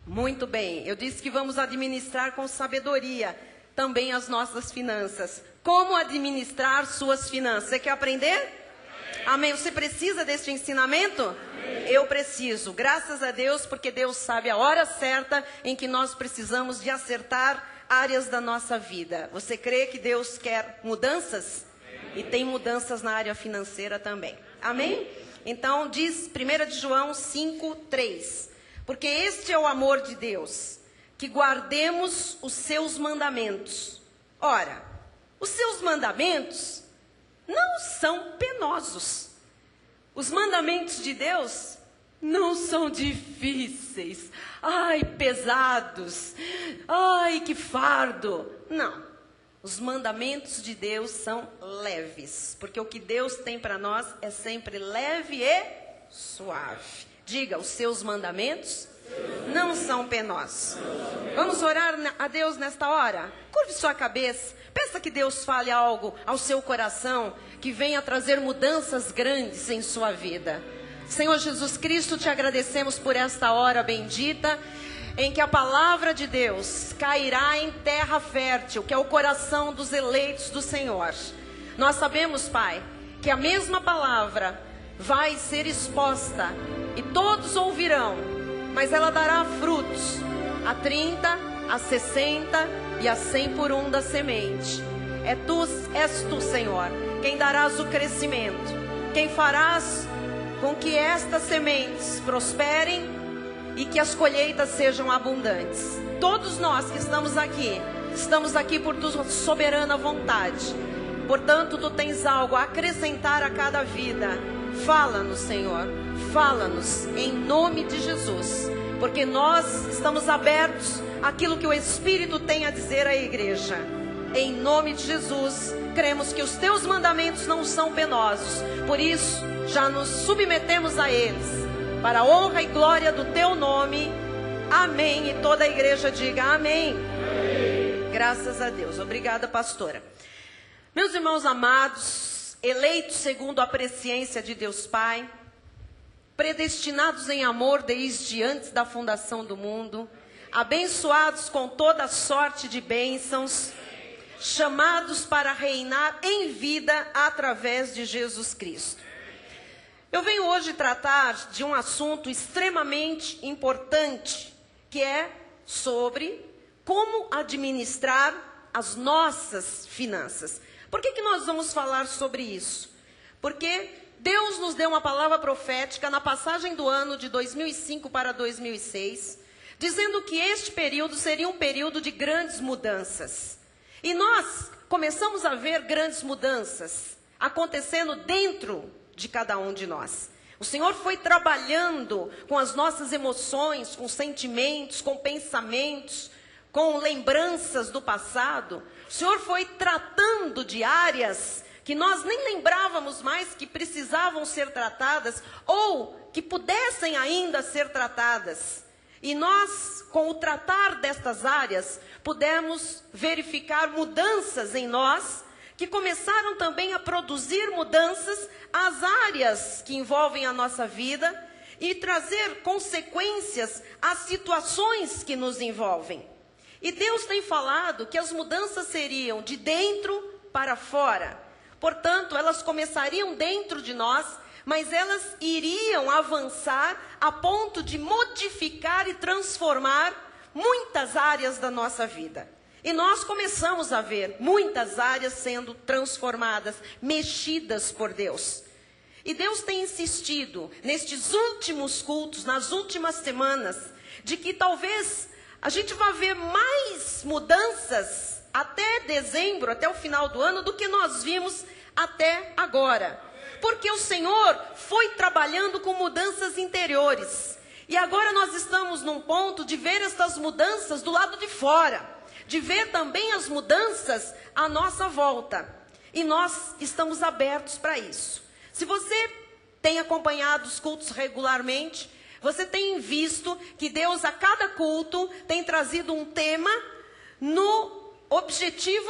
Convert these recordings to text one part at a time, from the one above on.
Muito bem, eu disse que vamos administrar com sabedoria também as nossas finanças. Como administrar suas finanças? Você quer aprender? Amém. Você precisa deste ensinamento? Amém. Eu preciso, graças a Deus, porque Deus sabe a hora certa em que nós precisamos de acertar áreas da nossa vida. Você crê que Deus quer mudanças? Amém. E tem mudanças na área financeira também. Amém? Então diz 1 de João 5:3. Porque este é o amor de Deus, que guardemos os seus mandamentos. Ora, os seus mandamentos não são penosos. Os mandamentos de Deus não são difíceis. Ai, pesados. Ai, que fardo. Não. Os mandamentos de Deus são leves. Porque o que Deus tem para nós é sempre leve e suave. Diga, os seus mandamentos não são penosos. Vamos orar a Deus nesta hora? Curve sua cabeça. Peça que Deus fale algo ao seu coração, que venha trazer mudanças grandes em sua vida. Senhor Jesus Cristo, te agradecemos por esta hora bendita, em que a palavra de Deus cairá em terra fértil, que é o coração dos eleitos do Senhor. Nós sabemos, Pai, que a mesma palavra vai ser exposta e todos ouvirão, mas ela dará frutos a 30, a 60 e a 100 por um da semente. És tu, Senhor, quem darás o crescimento, quem farás com que estas sementes prosperem e que as colheitas sejam abundantes. Todos nós que estamos aqui por tua soberana vontade. Portanto, tu tens algo a acrescentar a cada vida. Fala-nos, Senhor, fala-nos em nome de Jesus, porque nós estamos abertos àquilo que o Espírito tem a dizer à igreja. Em nome de Jesus, cremos que os teus mandamentos não são penosos, por isso já nos submetemos a eles, para a honra e glória do teu nome. Amém. E toda a igreja diga amém. Amém. Graças a Deus. Obrigada, pastora. Meus irmãos amados, eleitos segundo a presciência de Deus Pai, predestinados em amor desde antes da fundação do mundo, abençoados com toda sorte de bênçãos, chamados para reinar em vida através de Jesus Cristo. Eu venho hoje tratar de um assunto extremamente importante, que é sobre como administrar as nossas finanças. Por que nós vamos falar sobre isso? Porque Deus nos deu uma palavra profética na passagem do ano de 2005 para 2006, dizendo que este período seria um período de grandes mudanças. E nós começamos a ver grandes mudanças acontecendo dentro de cada um de nós. O Senhor foi trabalhando com as nossas emoções, com sentimentos, com pensamentos, com lembranças do passado. O Senhor foi tratando de áreas que nós nem lembrávamos mais que precisavam ser tratadas ou que pudessem ainda ser tratadas. E nós, com o tratar destas áreas, pudemos verificar mudanças em nós, que começaram também a produzir mudanças às áreas que envolvem a nossa vida e trazer consequências às situações que nos envolvem. E Deus tem falado que as mudanças seriam de dentro para fora. Portanto, elas começariam dentro de nós, mas elas iriam avançar a ponto de modificar e transformar muitas áreas da nossa vida. E nós começamos a ver muitas áreas sendo transformadas, mexidas por Deus. E Deus tem insistido nestes últimos cultos, nas últimas semanas, de que talvez a gente vai ver mais mudanças até dezembro, até o final do ano, do que nós vimos até agora. Porque o Senhor foi trabalhando com mudanças interiores. E agora nós estamos num ponto de ver estas mudanças do lado de fora. De ver também as mudanças à nossa volta. E nós estamos abertos para isso. Se você tem acompanhado os cultos regularmente, você tem visto que Deus a cada culto tem trazido um tema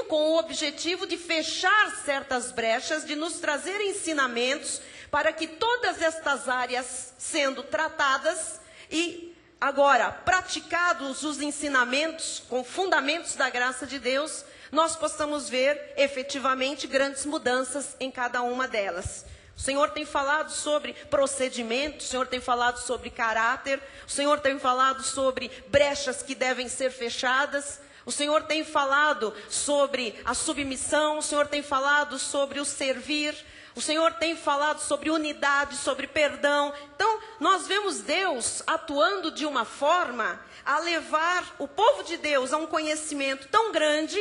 com o objetivo de fechar certas brechas, de nos trazer ensinamentos para que todas estas áreas sendo tratadas e agora praticados os ensinamentos com fundamentos da graça de Deus, nós possamos ver efetivamente grandes mudanças em cada uma delas. O Senhor tem falado sobre procedimento, o Senhor tem falado sobre caráter, o Senhor tem falado sobre brechas que devem ser fechadas, o Senhor tem falado sobre a submissão, o Senhor tem falado sobre o servir, o Senhor tem falado sobre unidade, sobre perdão. Então, nós vemos Deus atuando de uma forma a levar o povo de Deus a um conhecimento tão grande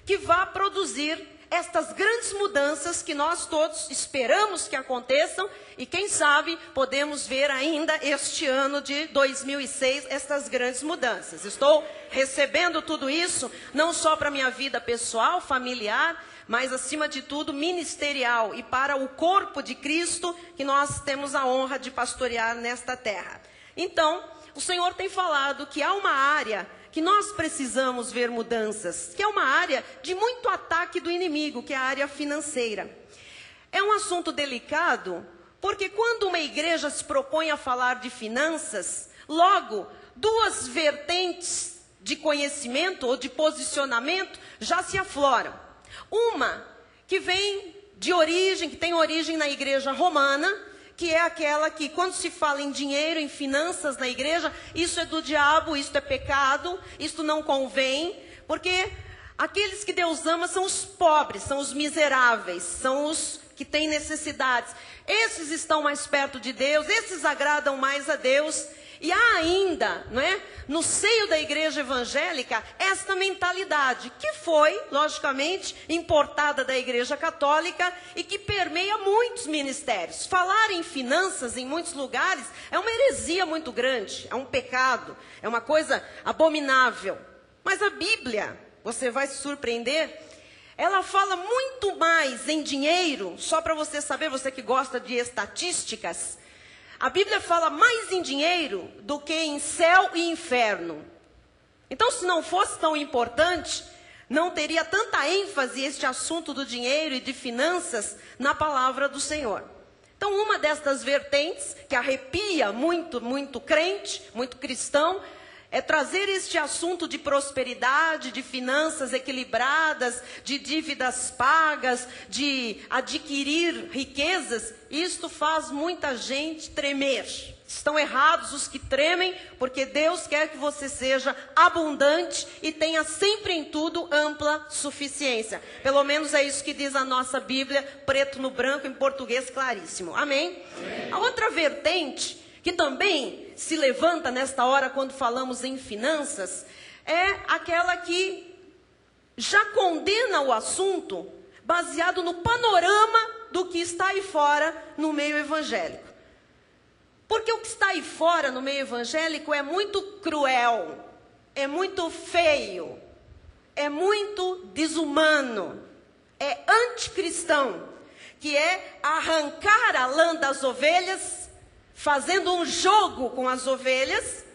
que vá produzir estas grandes mudanças que nós todos esperamos que aconteçam e quem sabe podemos ver ainda este ano de 2006 estas grandes mudanças. Estou recebendo tudo isso não só para a minha vida pessoal, familiar, mas acima de tudo ministerial e para o corpo de Cristo que nós temos a honra de pastorear nesta terra. Então, o Senhor tem falado que há uma área que nós precisamos ver mudanças, que é uma área de muito ataque do inimigo, que é a área financeira. É um assunto delicado, porque quando uma igreja se propõe a falar de finanças, logo, duas vertentes de conhecimento ou de posicionamento já se afloram. Uma que vem de origem, que tem origem na igreja romana, que é aquela que quando se fala em dinheiro, em finanças na igreja, isso é do diabo, isso é pecado, isso não convém, porque aqueles que Deus ama são os pobres, são os miseráveis, são os que têm necessidades. Esses estão mais perto de Deus, esses agradam mais a Deus. E há ainda, não é, no seio da igreja evangélica, esta mentalidade, que foi, logicamente, importada da igreja católica e que permeia muitos ministérios. Falar em finanças em muitos lugares é uma heresia muito grande, é um pecado, é uma coisa abominável. Mas a Bíblia, você vai se surpreender, ela fala muito mais em dinheiro, só para você saber, você que gosta de estatísticas, a Bíblia fala mais em dinheiro do que em céu e inferno. Então, se não fosse tão importante, não teria tanta ênfase este assunto do dinheiro e de finanças na palavra do Senhor. Então, uma destas vertentes que arrepia muito crente, muito cristão, é trazer este assunto de prosperidade, de finanças equilibradas, de dívidas pagas, de adquirir riquezas. Isto faz muita gente tremer. Estão errados os que tremem, porque Deus quer que você seja abundante e tenha sempre em tudo ampla suficiência. Pelo menos é isso que diz a nossa Bíblia, preto no branco, em português claríssimo. Amém? Amém. A outra vertente que também se levanta nesta hora quando falamos em finanças, é aquela que já condena o assunto baseado no panorama do que está aí fora no meio evangélico. Porque o que está aí fora no meio evangélico é muito cruel, é muito feio, é muito desumano, é anticristão, que é arrancar a lã das ovelhas, fazendo um jogo com as ovelhas,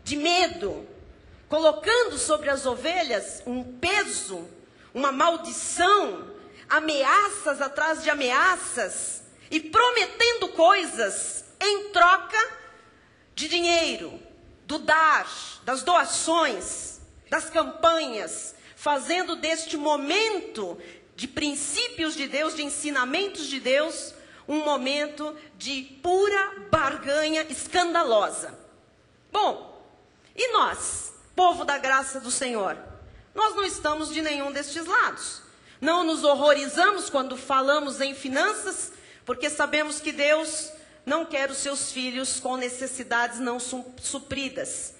de medo, colocando sobre as ovelhas um peso, uma maldição, ameaças atrás de ameaças, e prometendo coisas em troca de dinheiro, do dar, das doações, das campanhas, fazendo deste momento de princípios de Deus, de ensinamentos de Deus, um momento de pura barganha escandalosa. Bom, e nós, povo da graça do Senhor? Nós não estamos de nenhum destes lados. Não nos horrorizamos quando falamos em finanças, porque sabemos que Deus não quer os seus filhos com necessidades não supridas.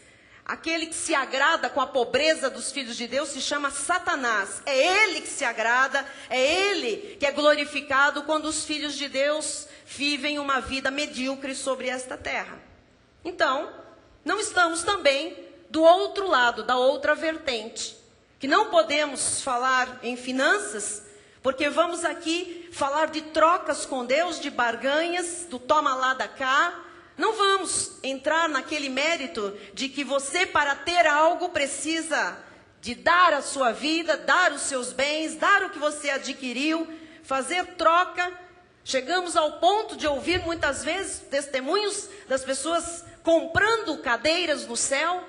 Aquele que se agrada com a pobreza dos filhos de Deus se chama Satanás. É ele que se agrada, é ele que é glorificado quando os filhos de Deus vivem uma vida medíocre sobre esta terra. Então, não estamos também do outro lado, da outra vertente, que não podemos falar em finanças, porque vamos aqui falar de trocas com Deus, de barganhas, do toma lá da cá. Não vamos entrar naquele mérito de que você, para ter algo, precisa de dar a sua vida, dar os seus bens, dar o que você adquiriu, fazer troca Chegamos ao ponto de ouvir muitas vezes testemunhos das pessoas comprando cadeiras no céu,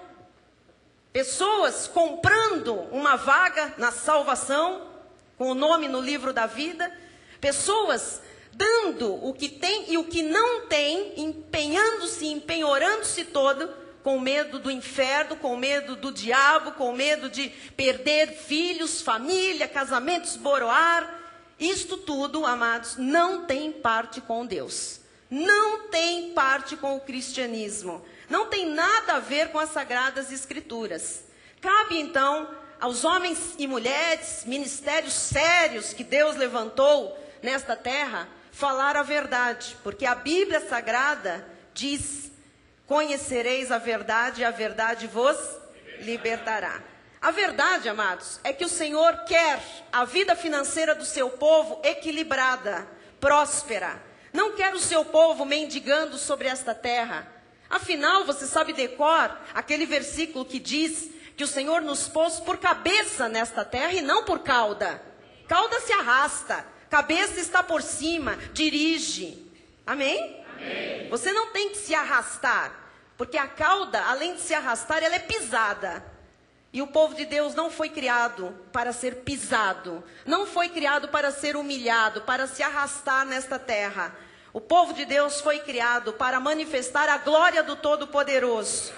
pessoas comprando uma vaga na salvação, com o nome no livro da vida, pessoas dando o que tem e o que não tem, empenhando-se, empenhorando-se todo, com medo do inferno, com medo do diabo, com medo de perder filhos, família, casamento esboroar. Isto tudo, amados, não tem parte com Deus. Não tem parte com o cristianismo. Não tem nada a ver com as Sagradas Escrituras. Cabe, então, aos homens e mulheres, ministérios sérios que Deus levantou nesta terra, falar a verdade. Porque a Bíblia Sagrada diz: conhecereis a verdade e a verdade vos libertará. A verdade, amados, é que o Senhor quer a vida financeira do seu povo equilibrada, próspera. Não quer o seu povo mendigando sobre esta terra. Afinal, você sabe de cor aquele versículo que diz que o Senhor nos pôs por cabeça nesta terra e não por cauda. Cauda se arrasta, cabeça está por cima, dirige. Amém? Amém. Você não tem que se arrastar, porque a cauda, além de se arrastar, ela é pisada. E o povo de Deus não foi criado para ser pisado, não foi criado para ser humilhado, para se arrastar nesta terra. O povo de Deus foi criado para manifestar a glória do Todo-Poderoso.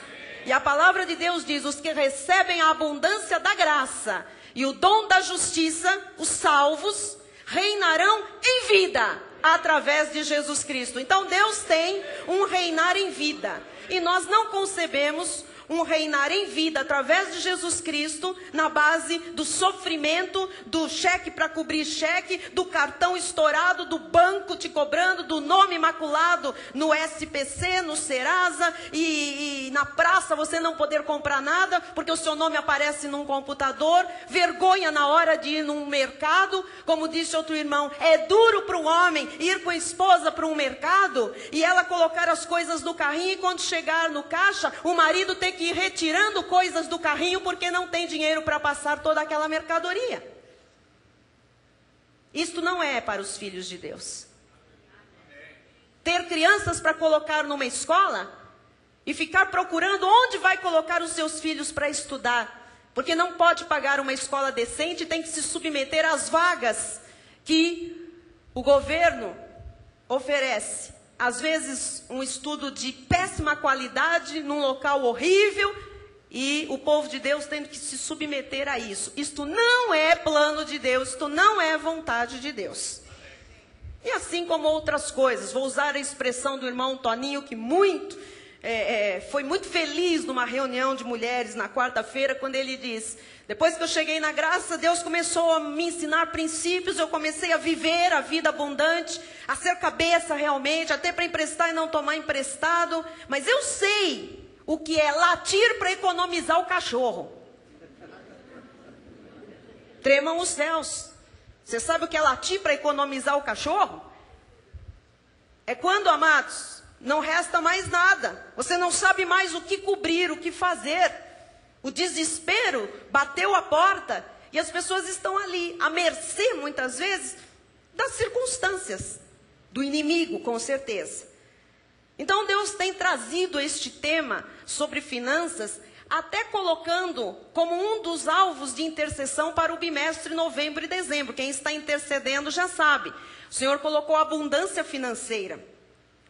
E a palavra de Deus diz: os que recebem a abundância da graça e o dom da justiça, os salvos, reinarão em vida através de Jesus Cristo. Então Deus tem um reinar em vida. E nós não concebemos um reinar em vida através de Jesus Cristo na base do sofrimento, do cheque para cobrir cheque, do cartão estourado, do banco te cobrando, do nome maculado no SPC, no Serasa e na praça você não poder comprar nada porque o seu nome aparece num computador, vergonha na hora de ir num mercado, como disse outro irmão, é duro para um homem ir com a esposa para um mercado e ela colocar as coisas no carrinho e quando chegar no caixa, o marido tem que ir retirando coisas do carrinho porque não tem dinheiro para passar toda aquela mercadoria. Isto não é para os filhos de Deus. Ter crianças para colocar numa escola e ficar procurando onde vai colocar os seus filhos para estudar, porque não pode pagar uma escola decente e tem que se submeter às vagas que o governo oferece. Às vezes um estudo de péssima qualidade, num local horrível, e o povo de Deus tendo que se submeter a isso. Isto não é plano de Deus, isto não é vontade de Deus. E assim como outras coisas, vou usar a expressão do irmão Toninho, que foi muito feliz numa reunião de mulheres na quarta-feira, quando ele diz: depois que eu cheguei na graça, Deus começou a me ensinar princípios, eu comecei a viver a vida abundante, a ser cabeça realmente, até para emprestar e não tomar emprestado, mas eu sei o que é latir para economizar o cachorro. Tremam os céus. Você sabe o que é latir para economizar o cachorro? É quando, amados, não resta mais nada, você não sabe mais o que cobrir, o que fazer. O desespero bateu a porta e as pessoas estão ali, à mercê, muitas vezes, das circunstâncias, do inimigo, com certeza. Então Deus tem trazido este tema sobre finanças, até colocando como um dos alvos de intercessão para o bimestre novembro e dezembro. Quem está intercedendo já sabe. O Senhor colocou a abundância financeira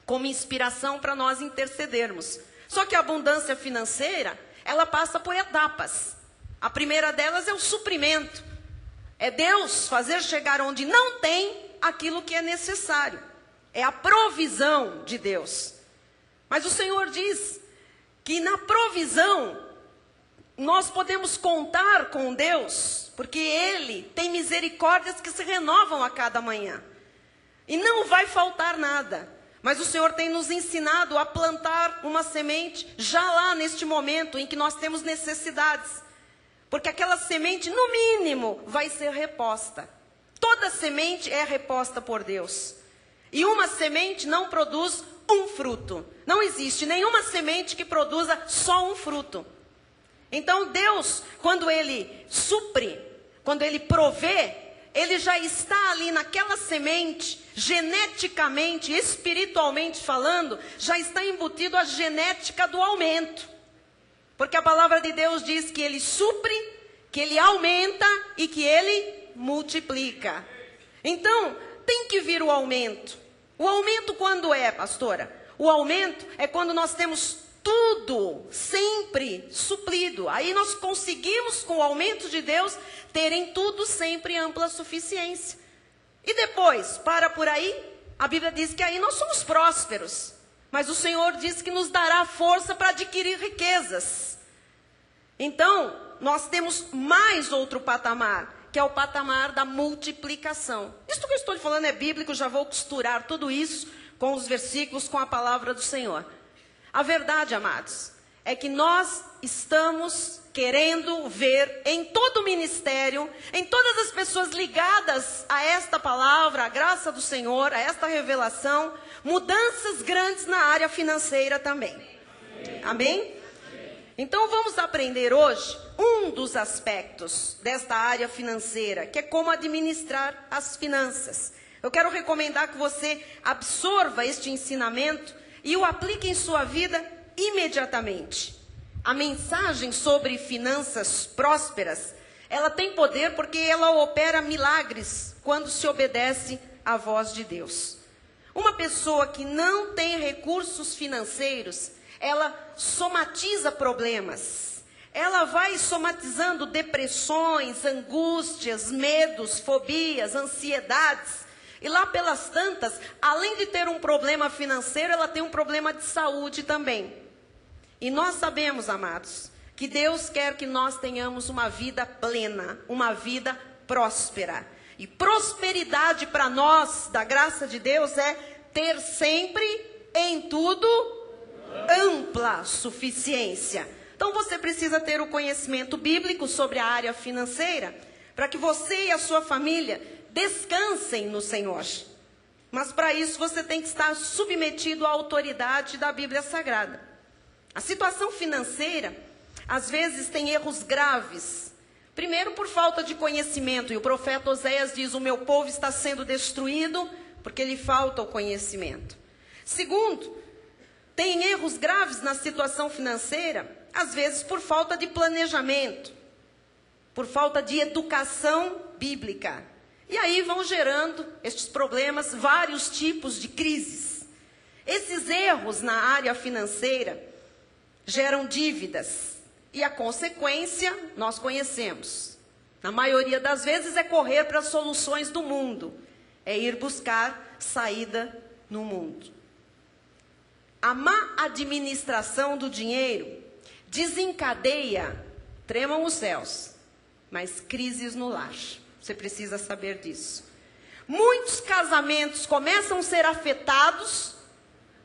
como inspiração para nós intercedermos. Só que a abundância financeira, ela passa por etapas. A primeira delas é o suprimento. É Deus fazer chegar onde não tem aquilo que é necessário. É a provisão de Deus. Mas o Senhor diz que na provisão nós podemos contar com Deus, porque Ele tem misericórdias que se renovam a cada manhã. E não vai faltar nada. Mas o Senhor tem nos ensinado a plantar uma semente já lá neste momento em que nós temos necessidades. Porque aquela semente, no mínimo, vai ser reposta. Toda semente é reposta por Deus. E uma semente não produz um fruto. Não existe nenhuma semente que produza só um fruto. Então Deus, quando Ele supre, quando Ele provê, ele já está ali naquela semente, geneticamente, espiritualmente falando, já está embutido a genética do aumento. Porque a palavra de Deus diz que ele supre, que ele aumenta e que ele multiplica. Então, tem que vir o aumento. O aumento quando é, pastora? O aumento é quando nós temos tudo sempre suprido. Aí nós conseguimos, com o aumento de Deus, terem tudo sempre ampla suficiência. E depois, para por aí, a Bíblia diz que aí nós somos prósperos. Mas o Senhor diz que nos dará força para adquirir riquezas. Então, nós temos mais outro patamar, que é o patamar da multiplicação. Isso que eu estou falando é bíblico, já vou costurar tudo isso com os versículos, com a palavra do Senhor. A verdade, amados, é que nós estamos querendo ver em todo o ministério, em todas as pessoas ligadas a esta palavra, a graça do Senhor, a esta revelação, mudanças grandes na área financeira também. Amém? Então vamos aprender hoje um dos aspectos desta área financeira, que é como administrar as finanças. Eu quero recomendar que você absorva este ensinamento e o aplique em sua vida imediatamente. A mensagem sobre finanças prósperas, ela tem poder porque ela opera milagres quando se obedece à voz de Deus. Uma pessoa que não tem recursos financeiros, ela somatiza problemas. Ela vai somatizando depressões, angústias, medos, fobias, ansiedades. E lá pelas tantas, além de ter um problema financeiro, ela tem um problema de saúde também. E nós sabemos, amados, que Deus quer que nós tenhamos uma vida plena, uma vida próspera. E prosperidade para nós, da graça de Deus, é ter sempre, em tudo, ampla suficiência. Então você precisa ter o conhecimento bíblico sobre a área financeira, para que você e a sua família descansem no Senhor. Mas para isso você tem que estar submetido à autoridade da Bíblia Sagrada. A situação financeira, às vezes, tem erros graves. Primeiro, por falta de conhecimento. E o profeta Oséias diz, o meu povo está sendo destruído porque lhe falta o conhecimento. Segundo, tem erros graves na situação financeira, às vezes por falta de planejamento, por falta de educação bíblica. E aí vão gerando estes problemas, vários tipos de crises. Esses erros na área financeira geram dívidas. E a consequência nós conhecemos. Na maioria das vezes é correr para as soluções do mundo. É ir buscar saída no mundo. A má administração do dinheiro desencadeia, tremam os céus, mas crises no lar. Você precisa saber disso. Muitos casamentos começam a ser afetados,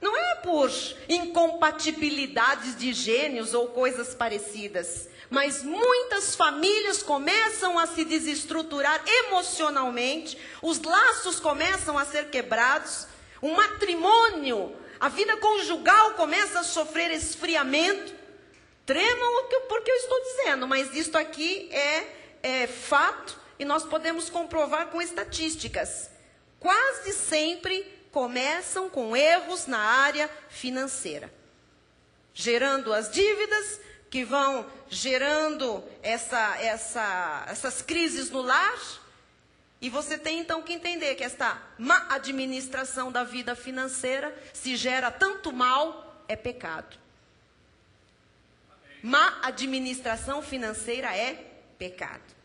não é por incompatibilidades de gênios ou coisas parecidas, mas muitas famílias começam a se desestruturar emocionalmente, os laços começam a ser quebrados, o matrimônio, a vida conjugal começa a sofrer esfriamento. Tremam porque eu estou dizendo, mas isto aqui é fato e nós podemos comprovar com estatísticas. Quase sempre começam com erros na área financeira, gerando as dívidas que vão gerando essas crises no lar. E você tem então que entender que esta má administração da vida financeira, se gera tanto mal, é pecado. Má administração financeira é pecado.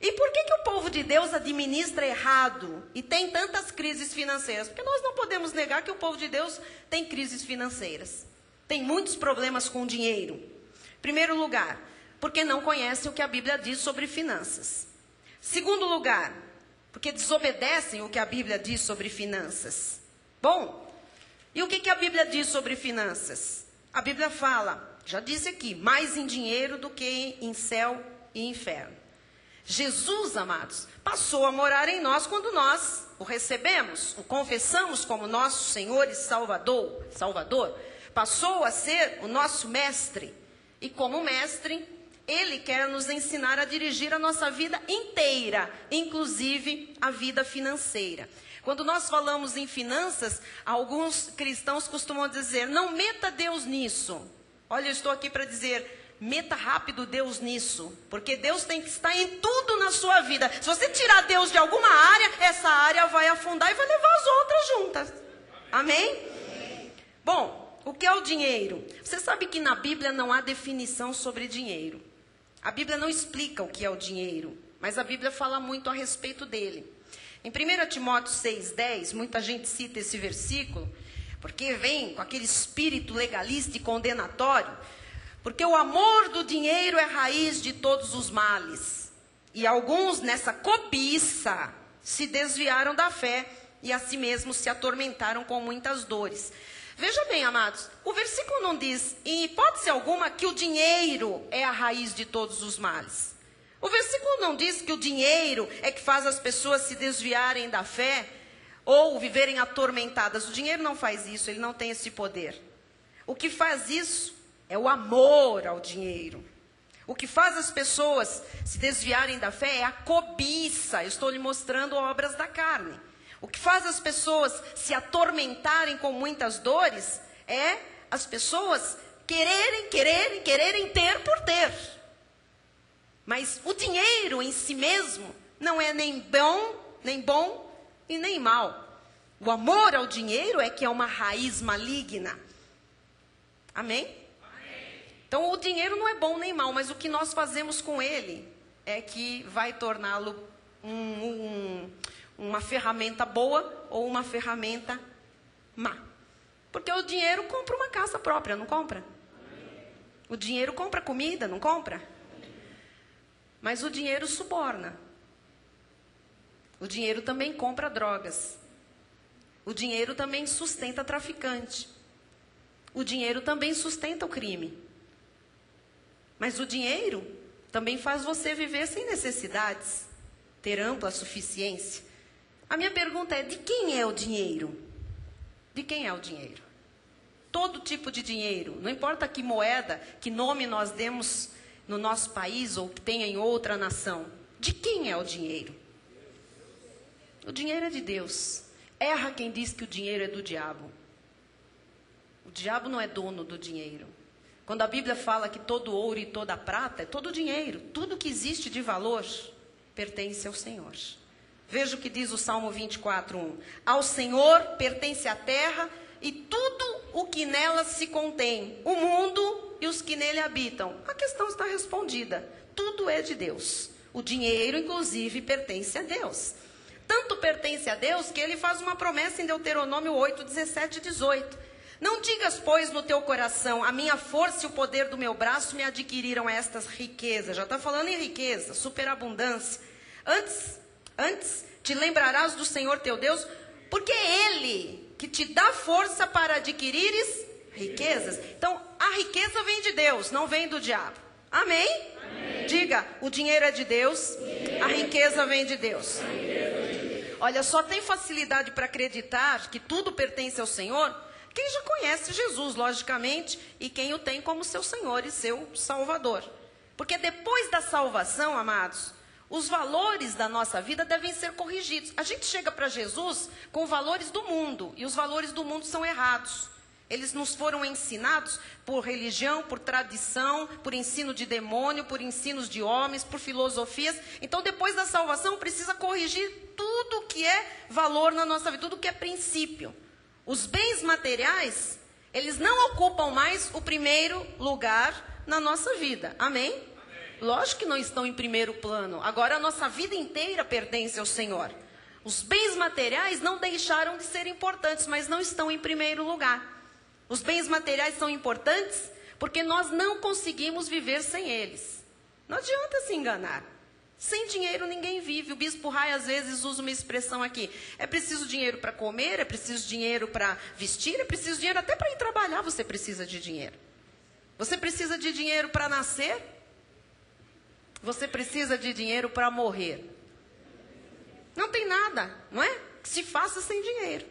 E por que o povo de Deus administra errado e tem tantas crises financeiras? Porque nós não podemos negar que o povo de Deus tem crises financeiras. Tem muitos problemas com dinheiro. Em primeiro lugar, porque não conhecem o que a Bíblia diz sobre finanças. Segundo lugar, porque desobedecem o que a Bíblia diz sobre finanças. Bom, e o que a Bíblia diz sobre finanças? A Bíblia fala, já disse aqui, mais em dinheiro do que em céu e inferno. Jesus, amados, passou a morar em nós quando nós o recebemos, o confessamos como nosso Senhor e Salvador. Passou a ser o nosso mestre. E como mestre, Ele quer nos ensinar a dirigir a nossa vida inteira, inclusive a vida financeira. Quando nós falamos em finanças, alguns cristãos costumam dizer, não meta Deus nisso. Olha, eu estou aqui para dizer, meta rápido Deus nisso, porque Deus tem que estar em tudo na sua vida. Se você tirar Deus de alguma área, essa área vai afundar e vai levar as outras juntas. Amém? Bom, o que é o dinheiro? Você sabe que na Bíblia não há definição sobre dinheiro. A Bíblia não explica o que é o dinheiro, mas a Bíblia fala muito a respeito dele. Em 1 Timóteo 6,10, muita gente cita esse versículo, porque vem com aquele espírito legalista e condenatório, porque o amor do dinheiro é raiz de todos os males. E alguns nessa cobiça se desviaram da fé e a si mesmos se atormentaram com muitas dores. Veja bem, amados, o versículo não diz, em hipótese alguma, que o dinheiro é a raiz de todos os males. O versículo não diz que o dinheiro é que faz as pessoas se desviarem da fé ou viverem atormentadas. O dinheiro não faz isso, ele não tem esse poder. O que faz isso é o amor ao dinheiro. O que faz as pessoas se desviarem da fé é a cobiça. Eu estou lhe mostrando obras da carne. O que faz as pessoas se atormentarem com muitas dores é as pessoas quererem ter por ter. Mas o dinheiro em si mesmo não é nem bom e nem mal. O amor ao dinheiro é que é uma raiz maligna. Amém? Então o dinheiro não é bom nem mal, mas o que nós fazemos com ele é que vai torná-lo uma ferramenta boa ou uma ferramenta má. Porque o dinheiro compra uma casa própria, não compra? O dinheiro compra comida, não compra? Mas o dinheiro suborna. O dinheiro também compra drogas. O dinheiro também sustenta traficante. O dinheiro também sustenta o crime. Mas o dinheiro também faz você viver sem necessidades, ter ampla suficiência. A minha pergunta é, de quem é o dinheiro? De quem é o dinheiro? Todo tipo de dinheiro, não importa que moeda, que nome nós demos no nosso país ou que tenha em outra nação. De quem é o dinheiro? O dinheiro é de Deus. Erra quem diz que o dinheiro é do diabo. O diabo não é dono do dinheiro. Quando a Bíblia fala que todo ouro e toda prata é todo dinheiro, tudo que existe de valor pertence ao Senhor. Veja o que diz o Salmo 24:1. Ao Senhor pertence a terra e tudo o que nela se contém, o mundo e os que nele habitam. A questão está respondida. Tudo é de Deus. O dinheiro, inclusive, pertence a Deus. Tanto pertence a Deus que ele faz uma promessa em Deuteronômio 8, 17 e 18. Não digas, pois, no teu coração, a minha força e o poder do meu braço me adquiriram estas riquezas. Já está falando em riqueza, superabundância. Antes te lembrarás do Senhor teu Deus, porque é Ele que te dá força para adquirires riquezas. Então, a riqueza vem de Deus, não vem do diabo. Amém? Amém. Diga, o dinheiro é de Deus, a riqueza vem de Deus. Olha, só tem facilidade para acreditar que tudo pertence ao Senhor quem já conhece Jesus, logicamente, e quem o tem como seu Senhor e seu Salvador. Porque depois da salvação, amados, os valores da nossa vida devem ser corrigidos. A gente chega para Jesus com valores do mundo, e os valores do mundo são errados. Eles nos foram ensinados por religião, por tradição, por ensino de demônio, por ensinos de homens, por filosofias. Então, depois da salvação, precisa corrigir tudo que é valor na nossa vida, tudo que é princípio. Os bens materiais, eles não ocupam mais o primeiro lugar na nossa vida. Amém? Amém? Lógico que não estão em primeiro plano. Agora a nossa vida inteira pertence ao Senhor. Os bens materiais não deixaram de ser importantes, mas não estão em primeiro lugar. Os bens materiais são importantes porque nós não conseguimos viver sem eles. Não adianta se enganar. Sem dinheiro ninguém vive. O bispo Rai às vezes usa uma expressão aqui. É preciso dinheiro para comer, é preciso dinheiro para vestir, é preciso dinheiro até para ir trabalhar, você precisa de dinheiro. Você precisa de dinheiro para nascer, você precisa de dinheiro para morrer. Não tem nada, não é? Que se faça sem dinheiro.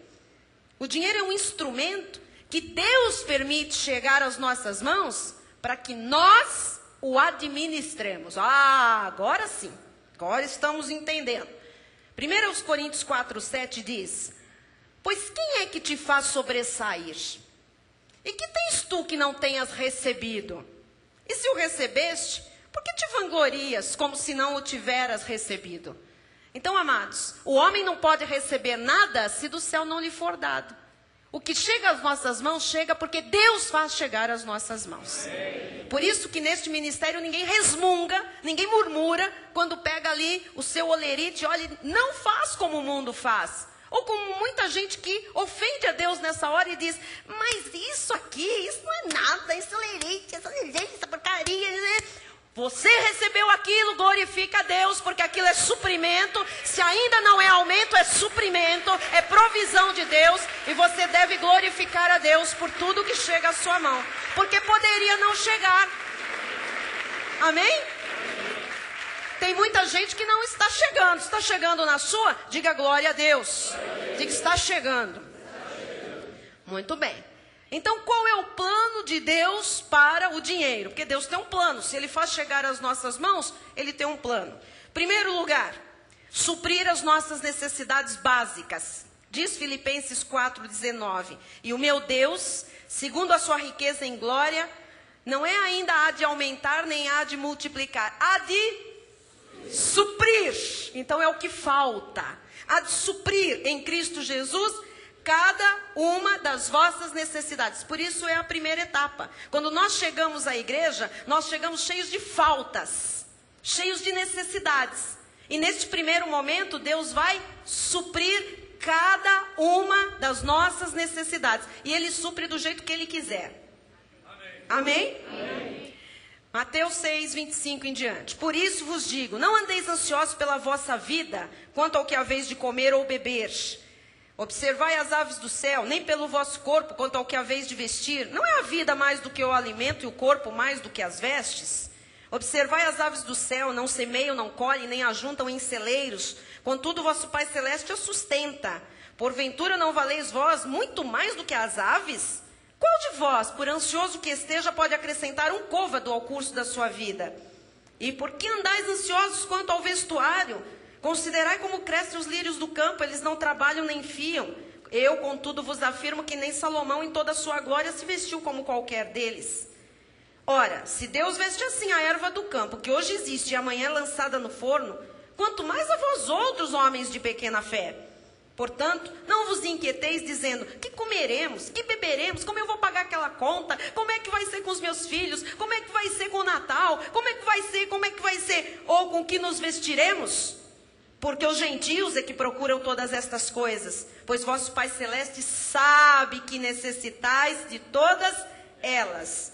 O dinheiro é um instrumento que Deus permite chegar às nossas mãos para que nós o administremos. Ah, agora sim. Agora estamos entendendo. 1 Coríntios 4:7 diz: pois quem é que te faz sobressair? E que tens tu que não tenhas recebido? E se o recebeste, por que te vanglorias como se não o tiveras recebido? Então, amados, o homem não pode receber nada se do céu não lhe for dado. O que chega às nossas mãos, chega porque Deus faz chegar às nossas mãos. Por isso que neste ministério ninguém resmunga, ninguém murmura, quando pega ali o seu olerite, olha, não faz como o mundo faz. Ou como muita gente que ofende a Deus nessa hora e diz, mas isso aqui, isso não é nada, isso é olerite, essa porcaria, né? Você recebeu aquilo, glorifica a Deus, porque aquilo é suprimento. Se ainda não é aumento, é suprimento, é provisão de Deus. E você deve glorificar a Deus por tudo que chega à sua mão. Porque poderia não chegar. Amém? Tem muita gente que não está chegando. Está chegando na sua? Diga glória a Deus. Diga está chegando. Muito bem. Então, qual é o plano de Deus para o dinheiro? Porque Deus tem um plano. Se Ele faz chegar às nossas mãos, Ele tem um plano. Primeiro lugar, suprir as nossas necessidades básicas. Diz Filipenses 4:19. E o meu Deus, segundo a sua riqueza em glória, não é ainda há de aumentar, nem há de multiplicar. Há de suprir. Então, é o que falta. Há de suprir em Cristo Jesus cada uma das vossas necessidades. Por isso é a primeira etapa. Quando nós chegamos à igreja, nós chegamos cheios de faltas, cheios de necessidades. E neste primeiro momento, Deus vai suprir cada uma das nossas necessidades. E Ele supre do jeito que Ele quiser. Amém? Amém? Mateus 6:25 em diante. Por isso vos digo, não andeis ansiosos pela vossa vida, quanto ao que haveis de comer ou beber. Observai as aves do céu, nem pelo vosso corpo, quanto ao que haveis de vestir. Não é a vida mais do que o alimento e o corpo mais do que as vestes? Observai as aves do céu, não semeiam, não colhem, nem ajuntam em celeiros. Contudo, vosso Pai Celeste as sustenta. Porventura não valeis vós muito mais do que as aves? Qual de vós, por ansioso que esteja, pode acrescentar um côvado ao curso da sua vida? E por que andais ansiosos quanto ao vestuário? Considerai como crescem os lírios do campo, eles não trabalham nem fiam. Eu, contudo, vos afirmo que nem Salomão em toda a sua glória se vestiu como qualquer deles. Ora, se Deus veste assim a erva do campo, que hoje existe e amanhã é lançada no forno, quanto mais a vós outros, homens de pequena fé. Portanto, não vos inquieteis dizendo, que comeremos, que beberemos, como eu vou pagar aquela conta, como é que vai ser com os meus filhos, como é que vai ser com o Natal, como é que vai ser, ou com que nos vestiremos? Porque os gentios é que procuram todas estas coisas, pois vosso Pai Celeste sabe que necessitais de todas elas.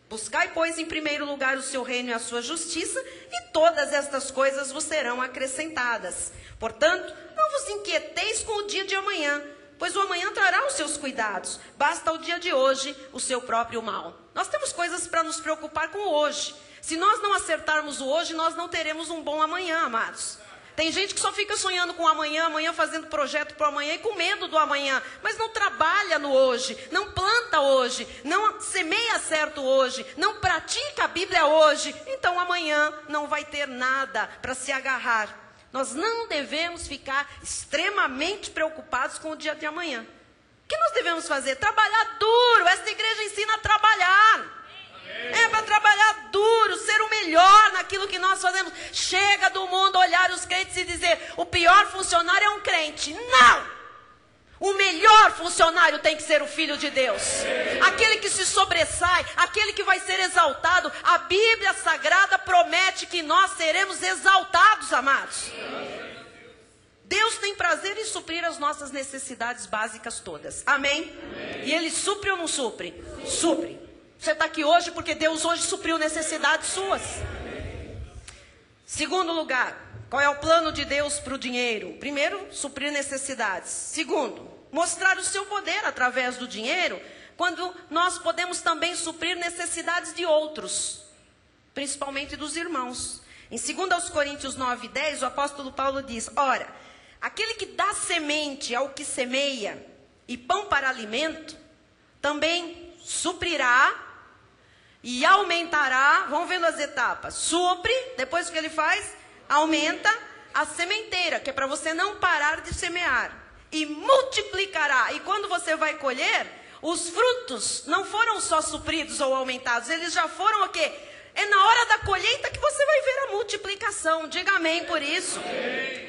Buscai, pois, em primeiro lugar o seu reino e a sua justiça, e todas estas coisas vos serão acrescentadas. Portanto, não vos inquieteis com o dia de amanhã, pois o amanhã trará os seus cuidados. Basta o dia de hoje o seu próprio mal. Nós temos coisas para nos preocupar com o hoje. Se nós não acertarmos o hoje, nós não teremos um bom amanhã, amados. Tem gente que só fica sonhando com o amanhã, amanhã fazendo projeto para o amanhã e com medo do amanhã, mas não trabalha no hoje, não planta hoje, não semeia certo hoje, não pratica a Bíblia hoje, então amanhã não vai ter nada para se agarrar. Nós não devemos ficar extremamente preocupados com o dia de amanhã. O que nós devemos fazer? Trabalhar duro. Esta igreja ensina a trabalhar. É para trabalhar duro, ser o melhor naquilo que nós fazemos. Chega do mundo olhar os crentes e dizer, o pior funcionário é um crente. Não! O melhor funcionário tem que ser o Filho de Deus. Aquele que se sobressai, aquele que vai ser exaltado. A Bíblia Sagrada promete que nós seremos exaltados, amados. Deus tem prazer em suprir as nossas necessidades básicas todas. Amém? E Ele supre ou não supre? Supre. Você está aqui hoje porque Deus hoje supriu necessidades suas. Segundo lugar, qual é o plano de Deus para o dinheiro? Primeiro, suprir necessidades. Segundo, mostrar o seu poder através do dinheiro, quando nós podemos também suprir necessidades de outros, principalmente dos irmãos. Em 2 Coríntios 9:10, o apóstolo Paulo diz, ora, aquele que dá semente ao que semeia e pão para alimento, também suprirá e aumentará, vamos vendo as etapas, supre, depois o que ele faz? Aumenta a sementeira, que é para você não parar de semear, e multiplicará, e quando você vai colher, os frutos não foram só supridos ou aumentados, eles já foram o quê? É na hora da colheita que você vai ver a multiplicação, diga amém por isso.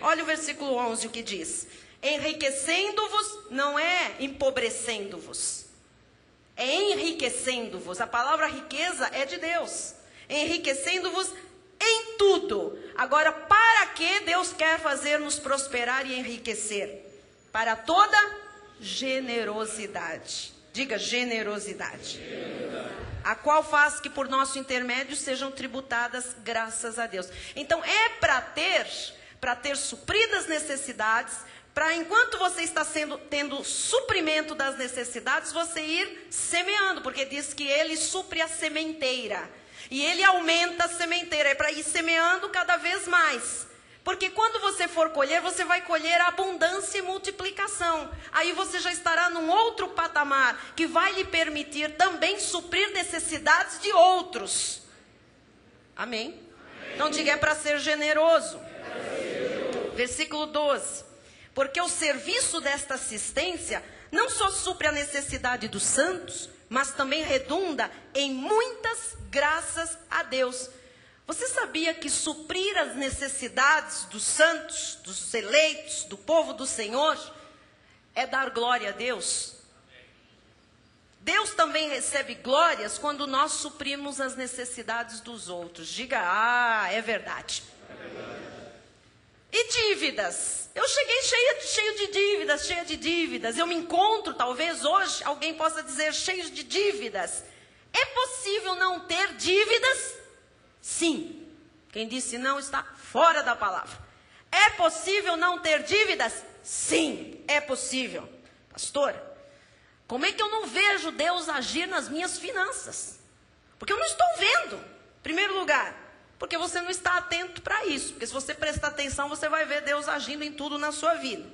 Olha o versículo 11, o que diz: enriquecendo-vos, não é empobrecendo-vos, é enriquecendo-vos. A palavra riqueza é de Deus. Enriquecendo-vos em tudo. Agora, para que Deus quer fazer-nos prosperar e enriquecer? Para toda generosidade. Diga generosidade. A qual faz que por nosso intermédio sejam tributadas graças a Deus. Então, é para ter supridas necessidades, para enquanto você está tendo suprimento das necessidades, você ir semeando, porque diz que ele supre a sementeira, e ele aumenta a sementeira, é para ir semeando cada vez mais, porque quando você for colher, você vai colher abundância e multiplicação, aí você já estará num outro patamar, que vai lhe permitir também suprir necessidades de outros, amém? Então diga, é para ser generoso. Versículo 12. Porque o serviço desta assistência não só supre a necessidade dos santos, mas também redunda em muitas graças a Deus. Você sabia que suprir as necessidades dos santos, dos eleitos, do povo do Senhor, é dar glória a Deus? Deus também recebe glórias quando nós suprimos as necessidades dos outros. Diga, é verdade. E dívidas? Eu cheguei cheia de dívidas. Eu me encontro, talvez hoje, alguém possa dizer, cheio de dívidas. É possível não ter dívidas? Sim. Quem disse não está fora da palavra. É possível não ter dívidas? Sim, é possível. Pastora, como é que eu não vejo Deus agir nas minhas finanças? Porque eu não estou vendo. Em primeiro lugar, porque você não está atento para isso. Porque se você prestar atenção, você vai ver Deus agindo em tudo na sua vida.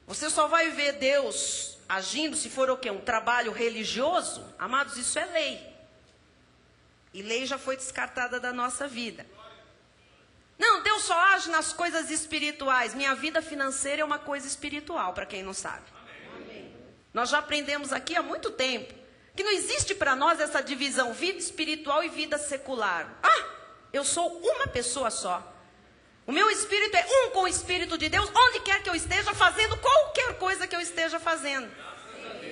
Você só vai ver Deus agindo se for o quê? Um trabalho religioso? Amados, isso é lei. E lei já foi descartada da nossa vida. Não, Deus só age nas coisas espirituais. Minha vida financeira é uma coisa espiritual, para quem não sabe. Amém. Nós já aprendemos aqui há muito tempo que não existe para nós essa divisão, vida espiritual e vida secular. Eu sou uma pessoa só. O meu espírito é um com o Espírito de Deus, onde quer que eu esteja fazendo qualquer coisa que eu esteja fazendo.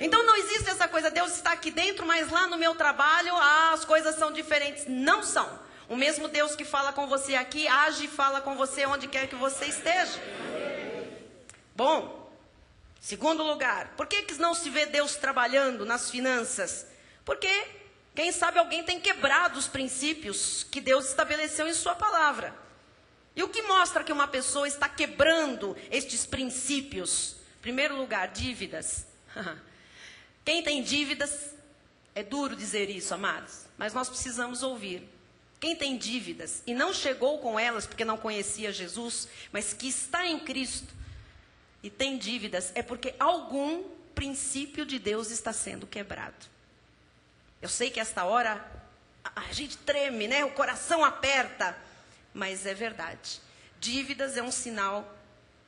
Então não existe essa coisa, Deus está aqui dentro, mas lá no meu trabalho, as coisas são diferentes. Não são. O mesmo Deus que fala com você aqui, age e fala com você onde quer que você esteja. Bom, segundo lugar, por que não se vê Deus trabalhando nas finanças? Porque, quem sabe, alguém tem quebrado os princípios que Deus estabeleceu em sua palavra. E o que mostra que uma pessoa está quebrando estes princípios? Em primeiro lugar, dívidas. Quem tem dívidas, é duro dizer isso, amados, mas nós precisamos ouvir. Quem tem dívidas e não chegou com elas porque não conhecia Jesus, mas que está em Cristo e tem dívidas, é porque algum princípio de Deus está sendo quebrado. Eu sei que esta hora a gente treme, né? O coração aperta, mas é verdade. Dívidas é um sinal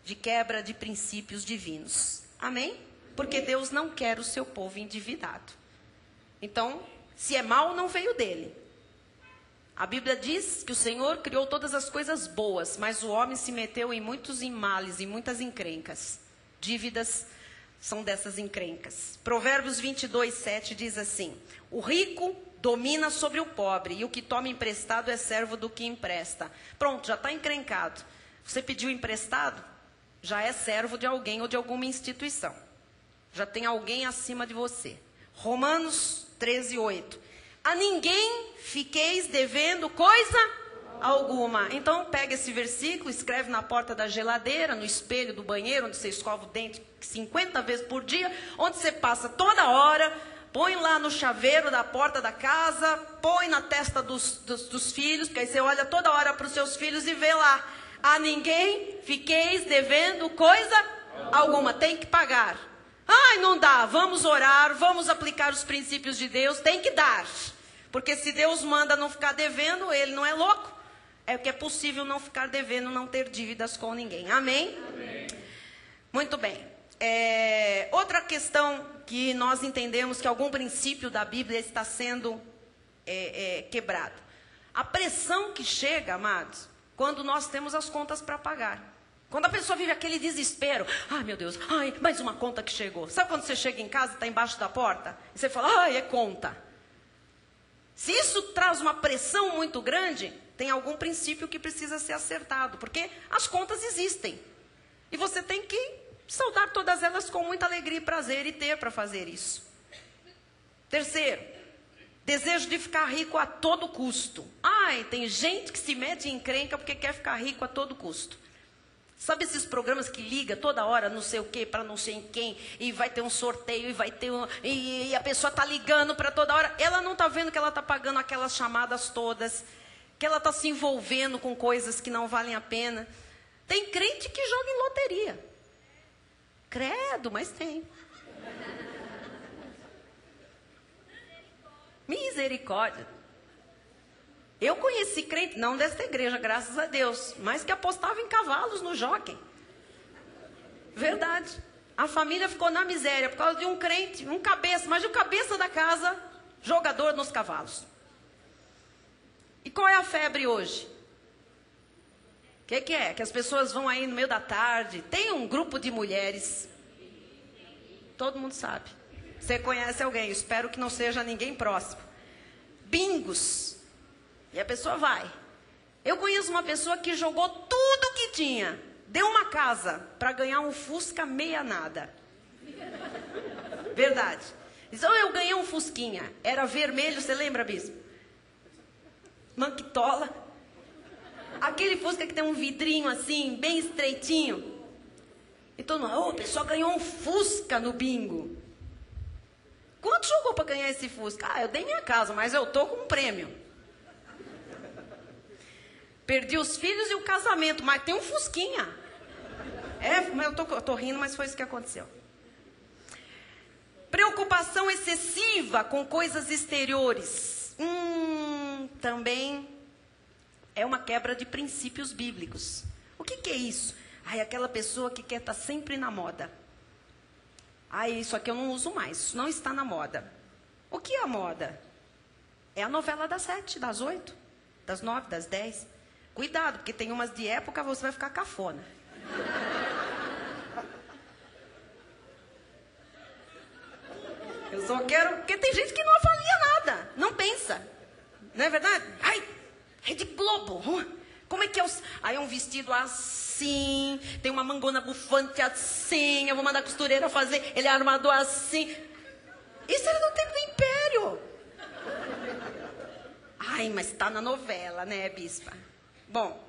de quebra de princípios divinos. Amém? Porque Deus não quer o seu povo endividado. Então, se é mal, não veio dele. A Bíblia diz que o Senhor criou todas as coisas boas, mas o homem se meteu em muitos males, em muitas encrencas. Dívidas são dessas encrencas. Provérbios 22:7 diz assim: o rico domina sobre o pobre, e o que toma emprestado é servo do que empresta. Pronto, já está encrencado. Você pediu emprestado, já é servo de alguém ou de alguma instituição. Já tem alguém acima de você. Romanos 13:8. A ninguém fiqueis devendo coisa alguma. Então, pega esse versículo, escreve na porta da geladeira, no espelho do banheiro, onde você escova o dente 50 vezes por dia, onde você passa toda hora, põe lá no chaveiro da porta da casa, põe na testa dos filhos, porque aí você olha toda hora para os seus filhos e vê lá. A ninguém fiqueis devendo coisa alguma. Tem que pagar. Ai, não dá, vamos orar, vamos aplicar os princípios de Deus, tem que dar. Porque se Deus manda não ficar devendo, ele não é louco. É que é possível não ficar devendo, não ter dívidas com ninguém. Amém? Amém. Muito bem. Outra questão que nós entendemos que algum princípio da Bíblia está sendo quebrado. A pressão que chega, amados, quando nós temos as contas para pagar. Quando a pessoa vive aquele desespero. Ai, meu Deus, ai, mais uma conta que chegou. Sabe quando você chega em casa e está embaixo da porta? E você fala, ai, é conta. Se isso traz uma pressão muito grande, tem algum princípio que precisa ser acertado. Porque as contas existem. E você tem que saudar todas elas com muita alegria e prazer e ter para fazer isso. Terceiro, desejo de ficar rico a todo custo. Ai, tem gente que se mete em encrenca porque quer ficar rico a todo custo. Sabe esses programas que liga toda hora, não sei o quê, para não sei em quem, e vai ter um sorteio, e vai ter e a pessoa está ligando para toda hora. Ela não está vendo que ela está pagando aquelas chamadas todas, que ela está se envolvendo com coisas que não valem a pena. Tem crente que joga em loteria. Credo, mas tem. Misericórdia. Eu conheci crente, não desta igreja, graças a Deus, mas que apostava em cavalos no jockey. Verdade. A família ficou na miséria por causa de um crente, um cabeça, mas o cabeça da casa, jogador nos cavalos. E qual é a febre hoje? O que é? Que as pessoas vão aí no meio da tarde, tem um grupo de mulheres, todo mundo sabe. Você conhece alguém, espero que não seja ninguém próximo. Bingos. E a pessoa vai. Eu conheço uma pessoa que jogou tudo que tinha. Deu uma casa para ganhar um Fusca meia nada. Verdade. Então eu ganhei um Fusquinha. Era vermelho, você lembra, bispo? Manquitola. Aquele Fusca que tem um vidrinho assim, bem estreitinho. E todo mundo, a pessoa ganhou um Fusca no bingo. Quanto jogou para ganhar esse Fusca? Eu dei minha casa, mas eu tô com um prêmio. Perdi os filhos e o casamento, mas tem um Fusquinha. Mas eu tô rindo, mas foi isso que aconteceu. Preocupação excessiva com coisas exteriores. Também é uma quebra de princípios bíblicos. O que é isso? Aquela pessoa que quer estar sempre na moda. Isso aqui eu não uso mais, isso não está na moda. O que é a moda? É a novela das 7, das 8, das 9, das 10. Cuidado, porque tem umas de época, você vai ficar cafona. Eu só quero... Porque tem gente que não avalia nada, não pensa. Não é verdade? Rede Globo. Como é que é? Aí é um vestido assim, tem uma mangona bufante assim, eu vou mandar a costureira fazer, ele é armado assim. Isso era do tempo do Império. Mas está na novela, né, bispa? Bom,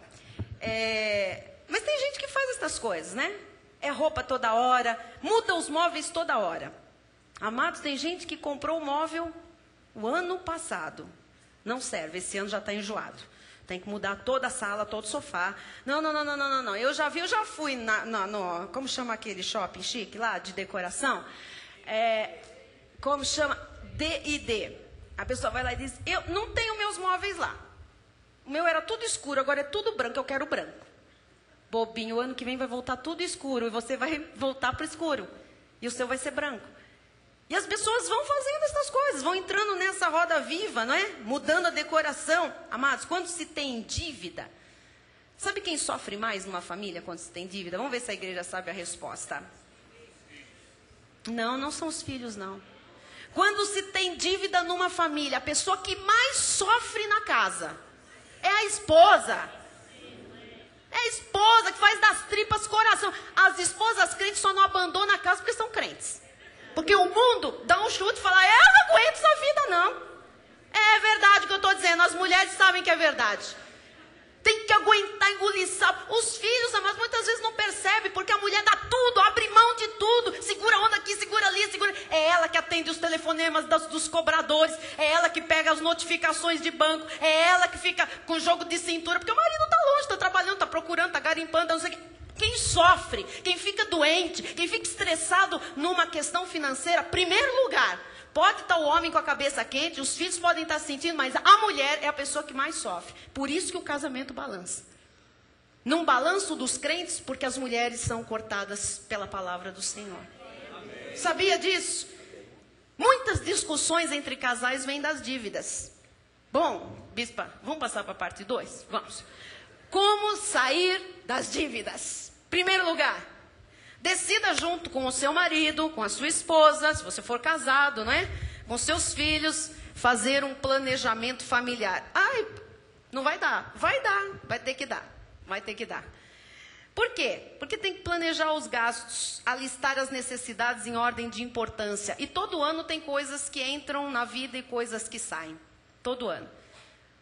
mas tem gente que faz essas coisas, né? É roupa toda hora, muda os móveis toda hora. Amados, tem gente que comprou o móvel o ano passado. Não serve, esse ano já está enjoado. Tem que mudar toda a sala, todo o sofá. Não. Eu já fui no como chama aquele shopping chique lá, de decoração? Como chama? D&D. A pessoa vai lá e diz, eu não tenho meus móveis lá. O meu era tudo escuro, agora é tudo branco, eu quero branco. Bobinho, o ano que vem vai voltar tudo escuro, e você vai voltar para o escuro. E o seu vai ser branco. E as pessoas vão fazendo essas coisas, vão entrando nessa roda viva, não é? Mudando a decoração. Amados, quando se tem dívida, sabe quem sofre mais numa família quando se tem dívida? Vamos ver se a igreja sabe a resposta. Não são os filhos, não. Quando se tem dívida numa família, a pessoa que mais sofre na casa é a esposa. É a esposa que faz das tripas coração. As esposas crentes só não abandonam a casa porque são crentes. Porque o mundo dá um chute e fala, eu não aguento essa vida, não. É verdade o que eu estou dizendo, as mulheres sabem que é verdade. Tem que aguentar, engolir sal. Os filhos, amados, muitas vezes não percebem, porque a mulher dá tudo, abre mão de tudo. Segura a onda aqui, segura ali, segura... É ela que atende os telefonemas dos cobradores, é ela que pega as notificações de banco, é ela que fica com jogo de cintura, porque o marido está longe, está trabalhando, está procurando, está garimpando, não sei o quê. Quem sofre, quem fica doente, quem fica estressado numa questão financeira, primeiro lugar, pode estar o homem com a cabeça quente, os filhos podem estar sentindo, mas a mulher é a pessoa que mais sofre. Por isso que o casamento balança. Num balanço dos crentes, porque as mulheres são cortadas pela palavra do Senhor. Amém. Sabia disso? Muitas discussões entre casais vêm das dívidas. Bom, bispa, vamos passar para a parte 2? Vamos. Como sair das dívidas? Primeiro lugar, decida junto com o seu marido, com a sua esposa, se você for casado, né? Com seus filhos, fazer um planejamento familiar. Ai, não vai dar. Vai dar, vai ter que dar. Vai ter que dar. Por quê? Porque tem que planejar os gastos, alistar as necessidades em ordem de importância. E todo ano tem coisas que entram na vida e coisas que saem. Todo ano.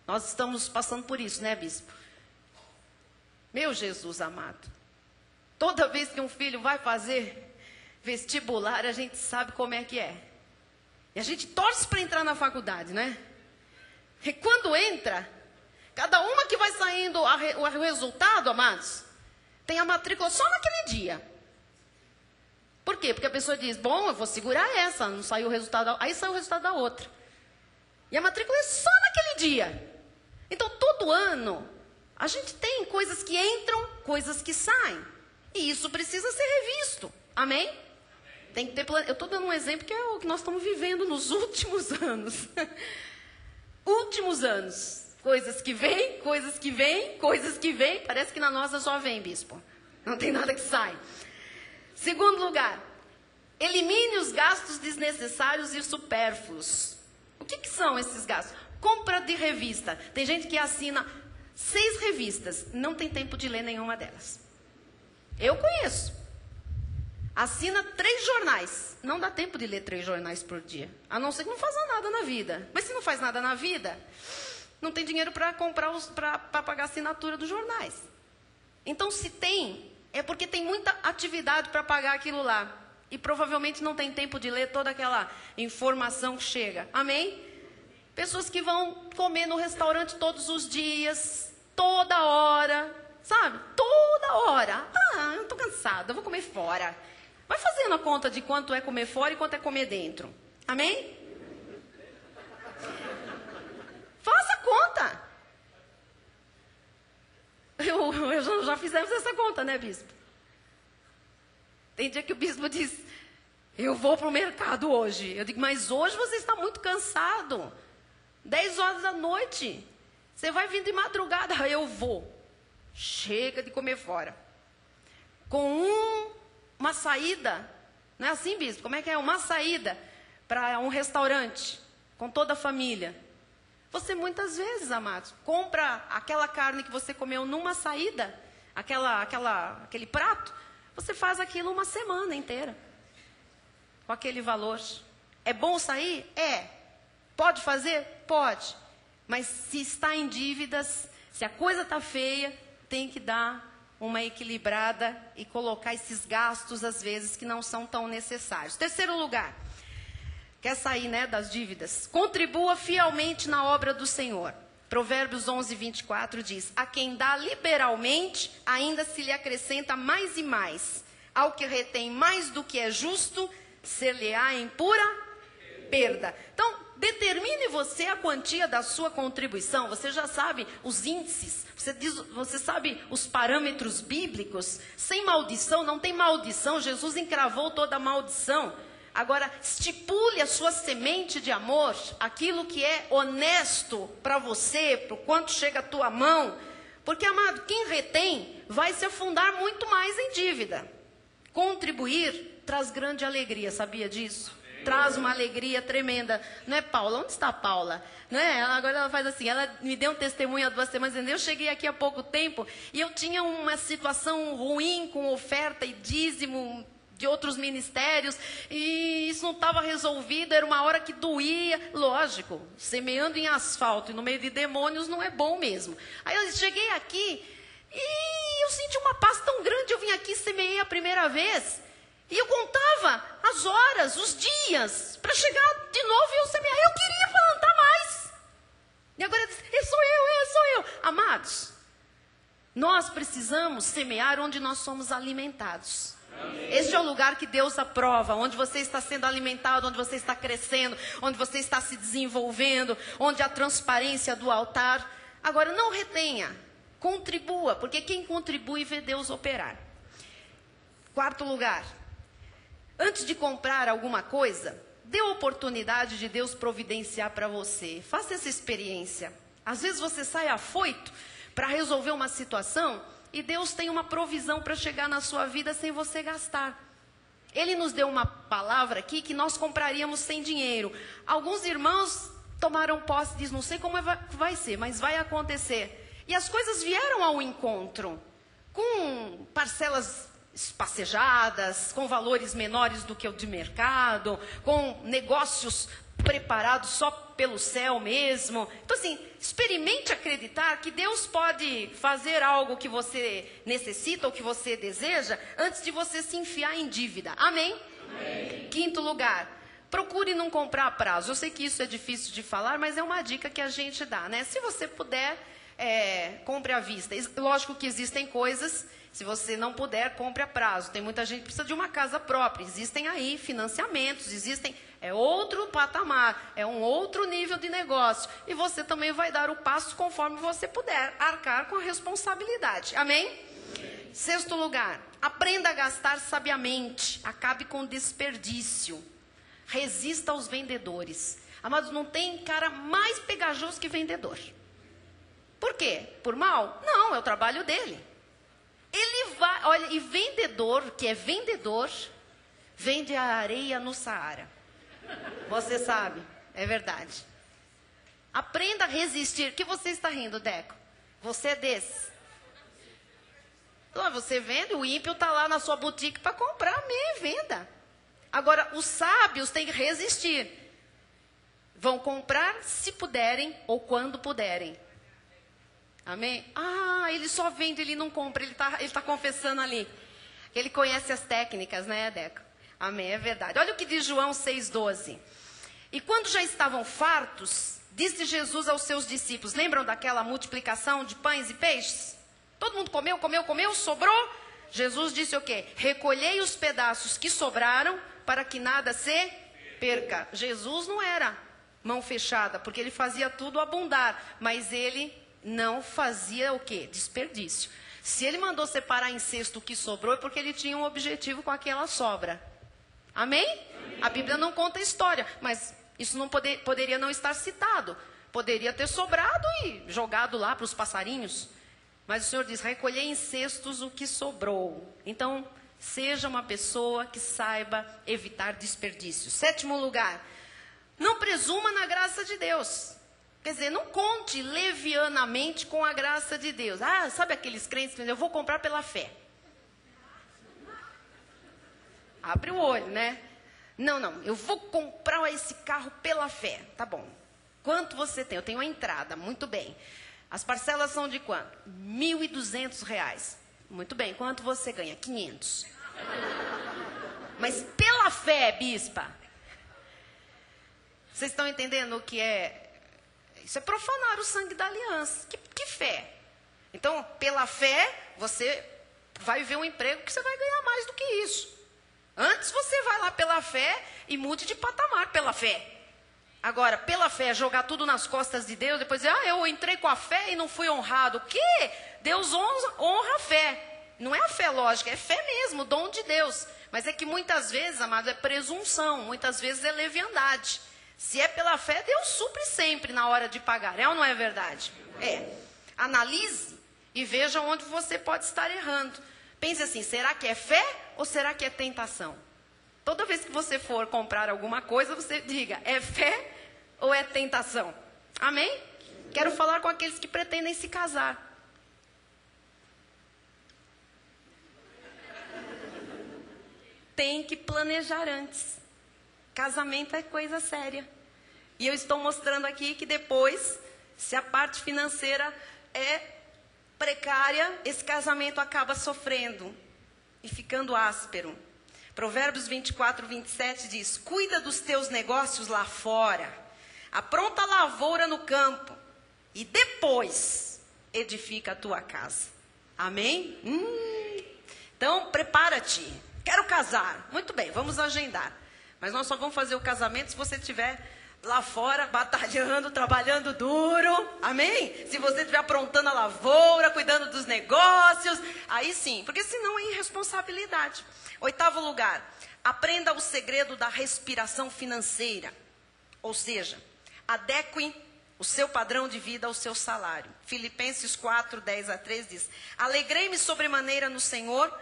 Nós estamos passando por isso, né, bispo? Meu Jesus amado. Toda vez que um filho vai fazer vestibular, a gente sabe como é que é. E a gente torce para entrar na faculdade, né? E quando entra, cada uma que vai saindo o resultado, amados, tem a matrícula só naquele dia. Por quê? Porque a pessoa diz, bom, eu vou segurar essa, não saiu o resultado, aí saiu o resultado da outra. E a matrícula é só naquele dia. Então, todo ano, a gente tem coisas que entram, coisas que saem. E isso precisa ser revisto. Amém? Tem que ter eu estou dando um exemplo que é o que nós estamos vivendo nos últimos anos. Últimos anos. Coisas que vêm, coisas que vêm, coisas que vêm. Parece que na nossa só vem, bispo. Não tem nada que sai. Segundo lugar, elimine os gastos desnecessários e supérfluos. O que são esses gastos? Compra de revista. Tem gente que assina 6 revistas, não tem tempo de ler nenhuma delas. Eu conheço. Assina 3 jornais. Não dá tempo de ler 3 jornais por dia. A não ser que não faça nada na vida. Mas se não faz nada na vida, não tem dinheiro para comprar para pagar a assinatura dos jornais. Então, se tem, é porque tem muita atividade para pagar aquilo lá. E provavelmente não tem tempo de ler toda aquela informação que chega. Amém? Pessoas que vão comer no restaurante todos os dias, toda hora, sabe? Toda hora. Ah, eu estou cansada, eu vou comer fora. Vai fazendo a conta de quanto é comer fora e quanto é comer dentro. Amém? Faça a conta. Já fizemos essa conta, né, bispo? Tem dia que o bispo diz, eu vou para o mercado hoje. Eu digo, mas hoje você está muito cansado. 10 horas da noite. Você vai vir de madrugada. Eu vou. Chega de comer fora. Com uma saída. Não é assim, bispo? Como é que é? Uma saída para um restaurante. Com toda a família. Você muitas vezes, amados, compra aquela carne que você comeu numa saída. Aquele prato. Você faz aquilo uma semana inteira. Com aquele valor. É bom sair? É. Pode fazer? Pode. Mas se está em dívidas, se a coisa está feia, tem que dar uma equilibrada e colocar esses gastos, às vezes, que não são tão necessários. Terceiro lugar, quer sair, né, das dívidas? Contribua fielmente na obra do Senhor. Provérbios 11, 24 diz, a quem dá liberalmente, ainda se lhe acrescenta mais e mais. Ao que retém mais do que é justo, ser-lhe-á em pura perda. Então, determine você a quantia da sua contribuição. Você já sabe os índices. Você sabe os parâmetros bíblicos. Sem maldição, não tem maldição. Jesus encravou toda a maldição. Agora, estipule a sua semente de amor, aquilo que é honesto para você, para o quanto chega à tua mão. Porque, amado, quem retém vai se afundar muito mais em dívida. Contribuir traz grande alegria, sabia disso? Traz uma alegria tremenda. Não é, Paula? Onde está a Paula? Não é? Agora ela faz assim, ela me deu um testemunho há 2 semanas, dizendo, eu cheguei aqui há pouco tempo e eu tinha uma situação ruim com oferta e dízimo de outros ministérios, e isso não estava resolvido, era uma hora que doía. Lógico, semeando em asfalto e no meio de demônios não é bom mesmo. Aí eu cheguei aqui e eu senti uma paz tão grande, eu vim aqui e semeei a primeira vez. E eu contava as horas, os dias, para chegar de novo e eu semear. Eu queria plantar mais. E agora eu disse, sou eu. Amados, nós precisamos semear onde nós somos alimentados. Este é o lugar que Deus aprova, onde você está sendo alimentado, onde você está crescendo, onde você está se desenvolvendo, onde há transparência do altar. Agora, não retenha, contribua, porque quem contribui vê Deus operar. Quarto lugar, antes de comprar alguma coisa, dê a oportunidade de Deus providenciar para você. Faça essa experiência. Às vezes você sai afoito para resolver uma situação e Deus tem uma provisão para chegar na sua vida sem você gastar. Ele nos deu uma palavra aqui que nós compraríamos sem dinheiro. Alguns irmãos tomaram posse e dizem, não sei como vai ser, mas vai acontecer. E as coisas vieram ao encontro, com parcelas espacejadas, com valores menores do que o de mercado, com negócios preparados só pelo céu mesmo. Então assim, experimente acreditar que Deus pode fazer algo que você necessita ou que você deseja, antes de você se enfiar em dívida. Amém? Amém. Quinto lugar, procure não comprar a prazo. Eu sei que isso é difícil de falar, mas é uma dica que a gente dá, né? Se você puder, compre à vista. Lógico que existem coisas, se você não puder, compre a prazo. Tem muita gente que precisa de uma casa própria. Existem aí financiamentos, é outro patamar, é um outro nível de negócio. E você também vai dar o passo conforme você puder, arcar com a responsabilidade. Amém? Amém. Sexto lugar, aprenda a gastar sabiamente, acabe com desperdício. Resista aos vendedores. Amados, não tem cara mais pegajoso que vendedor. Por quê? Por mal? Não, é o trabalho dele. Ele vai, olha, e vendedor, que é vendedor, vende a areia no Saara. Você sabe, é verdade. Aprenda a resistir. O que você está rindo, Deco? Você é desse. Então, você vende, o ímpio está lá na sua boutique para comprar, amém, venda. Agora, os sábios têm que resistir. Vão comprar se puderem ou quando puderem. Amém? Ah, ele só vende, ele não compra, ele tá confessando ali. Ele conhece as técnicas, né, Deco? Amém, é verdade. Olha o que diz João 6,12. E quando já estavam fartos, disse Jesus aos seus discípulos, lembram daquela multiplicação de pães e peixes? Todo mundo comeu, sobrou? Jesus disse o quê? Recolhei os pedaços que sobraram para que nada se perca. Jesus não era mão fechada, porque ele fazia tudo abundar, mas ele não fazia o quê? Desperdício. Se ele mandou separar em cesto o que sobrou, é porque ele tinha um objetivo com aquela sobra. Amém? Amém. A Bíblia não conta a história, mas isso não poderia não estar citado. Poderia ter sobrado e jogado lá para os passarinhos. Mas o Senhor diz, recolhei em cestos o que sobrou. Então, seja uma pessoa que saiba evitar desperdício. Sétimo lugar, não presuma na graça de Deus. Quer dizer, não conte levianamente com a graça de Deus. Ah, sabe aqueles crentes que dizem, eu vou comprar pela fé. Abre o olho, né? Não, eu vou comprar esse carro pela fé. Tá bom. Quanto você tem? Eu tenho a entrada, muito bem. As parcelas são de quanto? R$1.200. Muito bem, quanto você ganha? 500. Mas pela fé, bispa. Vocês estão entendendo o que é? Isso é profanar o sangue da aliança. Que fé? Então, pela fé, você vai ver um emprego que você vai ganhar mais do que isso. Antes você vai lá pela fé e mude de patamar pela fé. Agora, pela fé, jogar tudo nas costas de Deus, depois dizer, eu entrei com a fé e não fui honrado. O quê? Deus honra a fé. Não é a fé lógica, é fé mesmo, dom de Deus. Mas é que muitas vezes, amado, é presunção, muitas vezes é leviandade. Se é pela fé, Deus supre sempre na hora de pagar. É ou não é verdade? É. Analise e veja onde você pode estar errando. Pense assim, será que é fé ou será que é tentação? Toda vez que você for comprar alguma coisa, você diga, é fé ou é tentação? Amém? Quero falar com aqueles que pretendem se casar. Tem que planejar antes. Casamento é coisa séria. E eu estou mostrando aqui que depois, se a parte financeira é precária, esse casamento acaba sofrendo e ficando áspero. Provérbios 24, 27 diz, cuida dos teus negócios lá fora, apronta a lavoura no campo e depois edifica a tua casa. Amém? Então, prepara-te. Quero casar. Muito bem, vamos agendar. Mas nós só vamos fazer o casamento se você estiver lá fora, batalhando, trabalhando duro. Amém? Se você estiver aprontando a lavoura, cuidando dos negócios, aí sim. Porque senão é irresponsabilidade. 8º lugar, aprenda o segredo da respiração financeira. Ou seja, adeque o seu padrão de vida ao seu salário. Filipenses 4, 10 a 13 diz: alegrei-me sobremaneira no Senhor,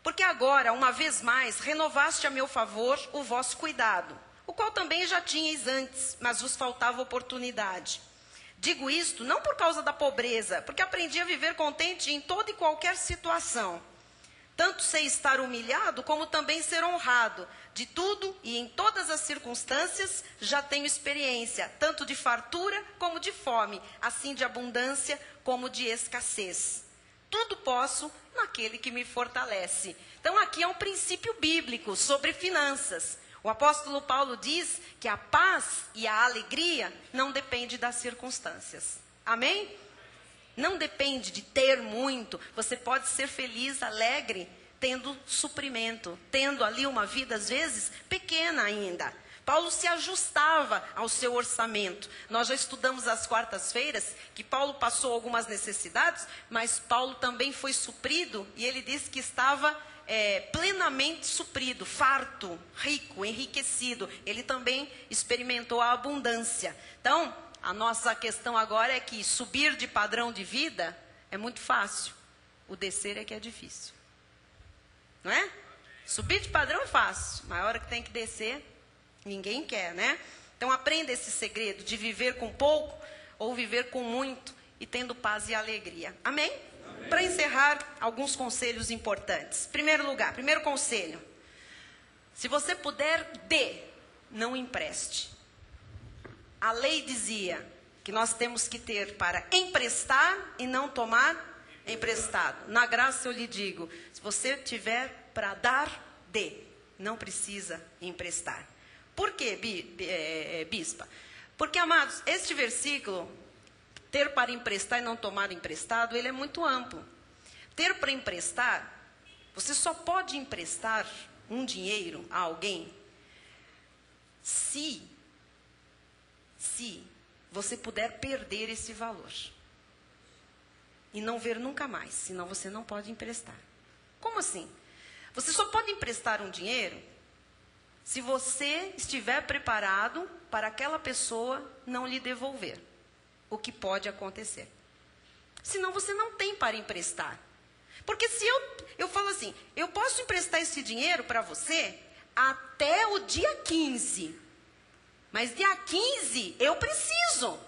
porque agora, uma vez mais, renovaste a meu favor o vosso cuidado, o qual também já tinhais antes, mas vos faltava oportunidade. Digo isto não por causa da pobreza, porque aprendi a viver contente em toda e qualquer situação. Tanto sei estar humilhado, como também ser honrado. De tudo e em todas as circunstâncias já tenho experiência, tanto de fartura como de fome, assim de abundância como de escassez. Tudo posso naquele que me fortalece. Então aqui é um princípio bíblico sobre finanças. O apóstolo Paulo diz que a paz e a alegria não dependem das circunstâncias. Amém? Não depende de ter muito. Você pode ser feliz, alegre, tendo suprimento, tendo ali uma vida, às vezes, pequena ainda. Paulo se ajustava ao seu orçamento. Nós já estudamos às quartas-feiras que Paulo passou algumas necessidades, mas Paulo também foi suprido e ele disse que estava plenamente suprido, farto, rico, enriquecido. Ele também experimentou a abundância. Então, a nossa questão agora é que subir de padrão de vida é muito fácil. O descer é que é difícil. Não é? Subir de padrão é fácil, mas a hora que tem que descer, ninguém quer, né? Então aprenda esse segredo de viver com pouco ou viver com muito e tendo paz e alegria. Amém? Amém. Para encerrar, alguns conselhos importantes. Primeiro lugar, primeiro conselho. Se você puder, dê, não empreste. A lei dizia que nós temos que ter para emprestar e não tomar emprestado. Na graça eu lhe digo, se você tiver para dar, dê. Não precisa emprestar. Por quê, bispa? Porque, amados, este versículo, ter para emprestar e não tomar emprestado, ele é muito amplo. Ter para emprestar, você só pode emprestar um dinheiro a alguém se você puder perder esse valor. E não ver nunca mais, senão você não pode emprestar. Como assim? Você só pode emprestar um dinheiro se você estiver preparado para aquela pessoa não lhe devolver. O que pode acontecer. Senão você não tem para emprestar. Porque se eu falo assim, eu posso emprestar esse dinheiro para você até o dia 15. Mas dia 15 eu preciso.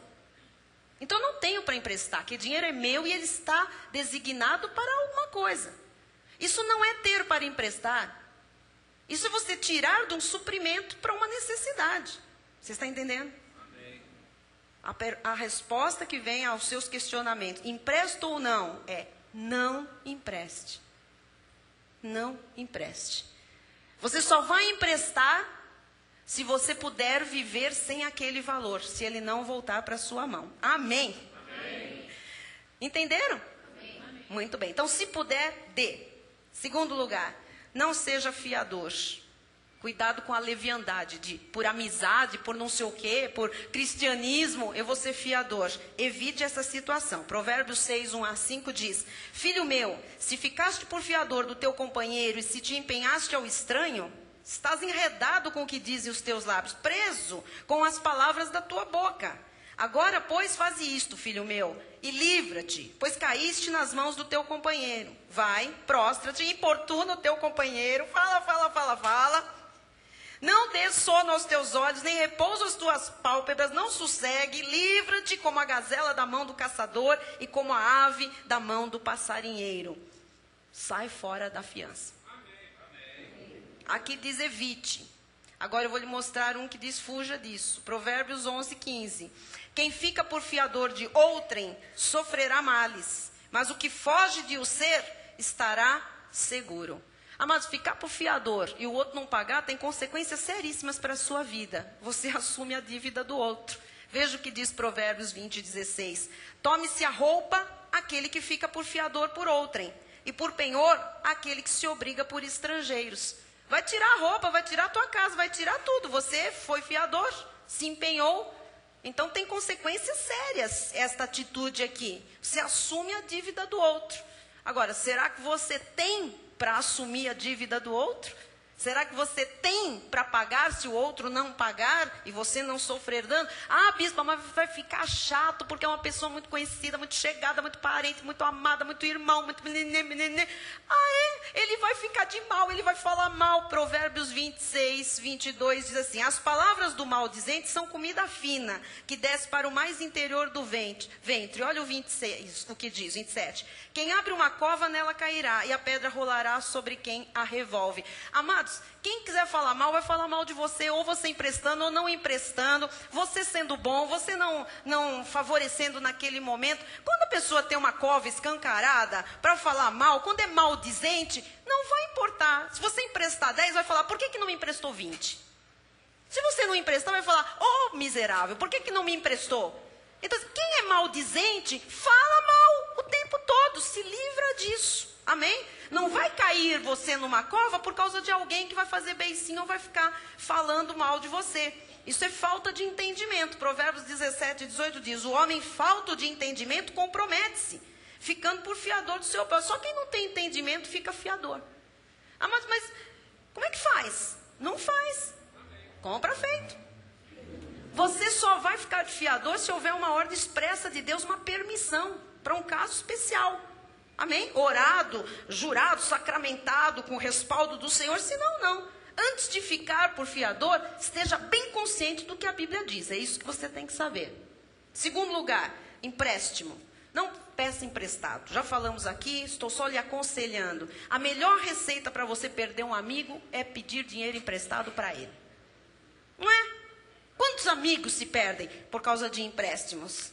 Então eu não tenho para emprestar, que o dinheiro é meu e ele está designado para alguma coisa. Isso não é ter para emprestar. Isso é você tirar de um suprimento para uma necessidade. Você está entendendo? Amém. A resposta que vem aos seus questionamentos, empresto ou não, é não empreste. Não empreste. Você só vai emprestar se você puder viver sem aquele valor, se ele não voltar para a sua mão. Amém? Amém. Entenderam? Amém. Muito bem. Então, se puder, dê. Segundo lugar, não seja fiador. Cuidado com a leviandade de, por amizade, por não sei o quê, por cristianismo, eu vou ser fiador. Evite essa situação. Provérbios 6, 1 a 5 diz: filho meu, se ficaste por fiador do teu companheiro e se te empenhaste ao estranho, estás enredado com o que dizem os teus lábios, preso com as palavras da tua boca. Agora, pois, faze isto, filho meu, e livra-te, pois caíste nas mãos do teu companheiro. Vai, prostra-te, importuna o teu companheiro, fala. Não dê sono aos teus olhos, nem repouso às tuas pálpebras, não sossegue, livra-te como a gazela da mão do caçador e como a ave da mão do passarinheiro. Sai fora da fiança. Aqui diz evite. Agora eu vou lhe mostrar um que diz fuja disso. Provérbios 11, 15. Quem fica por fiador de outrem sofrerá males, mas o que foge de o ser estará seguro. Amados, ficar por fiador e o outro não pagar tem consequências seríssimas para a sua vida. Você assume a dívida do outro. Veja o que diz Provérbios 20, 16. Tome-se a roupa aquele que fica por fiador por outrem, e por penhor, aquele que se obriga por estrangeiros. Vai tirar a roupa, vai tirar a tua casa, vai tirar tudo. Você foi fiador, se empenhou. Então tem consequências sérias esta atitude aqui. Você assume a dívida do outro. Agora, será que você tem para assumir a dívida do outro? Será que você tem para pagar se o outro não pagar e você não sofrer dano? Ah, bispa, mas vai ficar chato porque é uma pessoa muito conhecida, muito chegada, muito parente, muito amada, muito irmão, muito... Ele vai ficar de mal, ele vai falar mal. Provérbios 26, 22 diz assim: as palavras do maldizente são comida fina, que desce para o mais interior do ventre. Olha o 26, o que diz, 27. Quem abre uma cova, nela cairá, e a pedra rolará sobre quem a revolve. Amados, quem quiser falar mal, vai falar mal de você, ou você emprestando ou não emprestando, você sendo bom, você não favorecendo naquele momento. Quando a pessoa tem uma cova escancarada para falar mal, quando é maldizente, não vai importar. Se você emprestar 10, vai falar, por que não me emprestou 20? Se você não emprestar, vai falar, miserável, por que não me emprestou? Então, quem é maldizente, fala mal o tempo todo, se livra disso. Amém? Não vai cair você numa cova por causa de alguém que vai fazer beicinho ou vai ficar falando mal de você. Isso é falta de entendimento. Provérbios 17, 18 diz: o homem falto de entendimento compromete-se, ficando por fiador do seu próprio. Só quem não tem entendimento fica fiador. Ah, mas como é que faz? Não faz. Compra feito. Você só vai ficar de fiador se houver uma ordem expressa de Deus, uma permissão para um caso especial. Amém? Orado, jurado, sacramentado, com o respaldo do Senhor, senão não. Antes de ficar por fiador, esteja bem consciente do que a Bíblia diz. É isso que você tem que saber. Segundo lugar, empréstimo. Não peça emprestado. Já falamos aqui, estou só lhe aconselhando. A melhor receita para você perder um amigo é pedir dinheiro emprestado para ele. Não é? Quantos amigos se perdem por causa de empréstimos?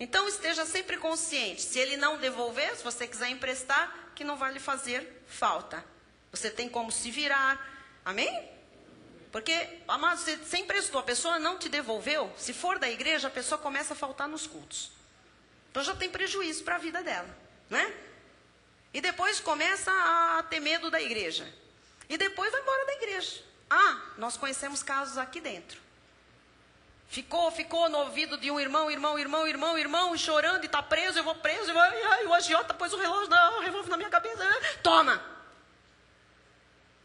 Então esteja sempre consciente. Se ele não devolver, se você quiser emprestar, que não vai lhe fazer falta. Você tem como se virar. Amém? Porque, amado, você emprestou, a pessoa não te devolveu. Se for da igreja, a pessoa começa a faltar nos cultos. Então já tem prejuízo para a vida dela, né? E depois começa a ter medo da igreja. E depois vai embora da igreja. Nós conhecemos casos aqui dentro. Ficou no ouvido de um irmão, e chorando, e está preso, eu vou preso, o agiota pôs o revólver na minha cabeça, toma!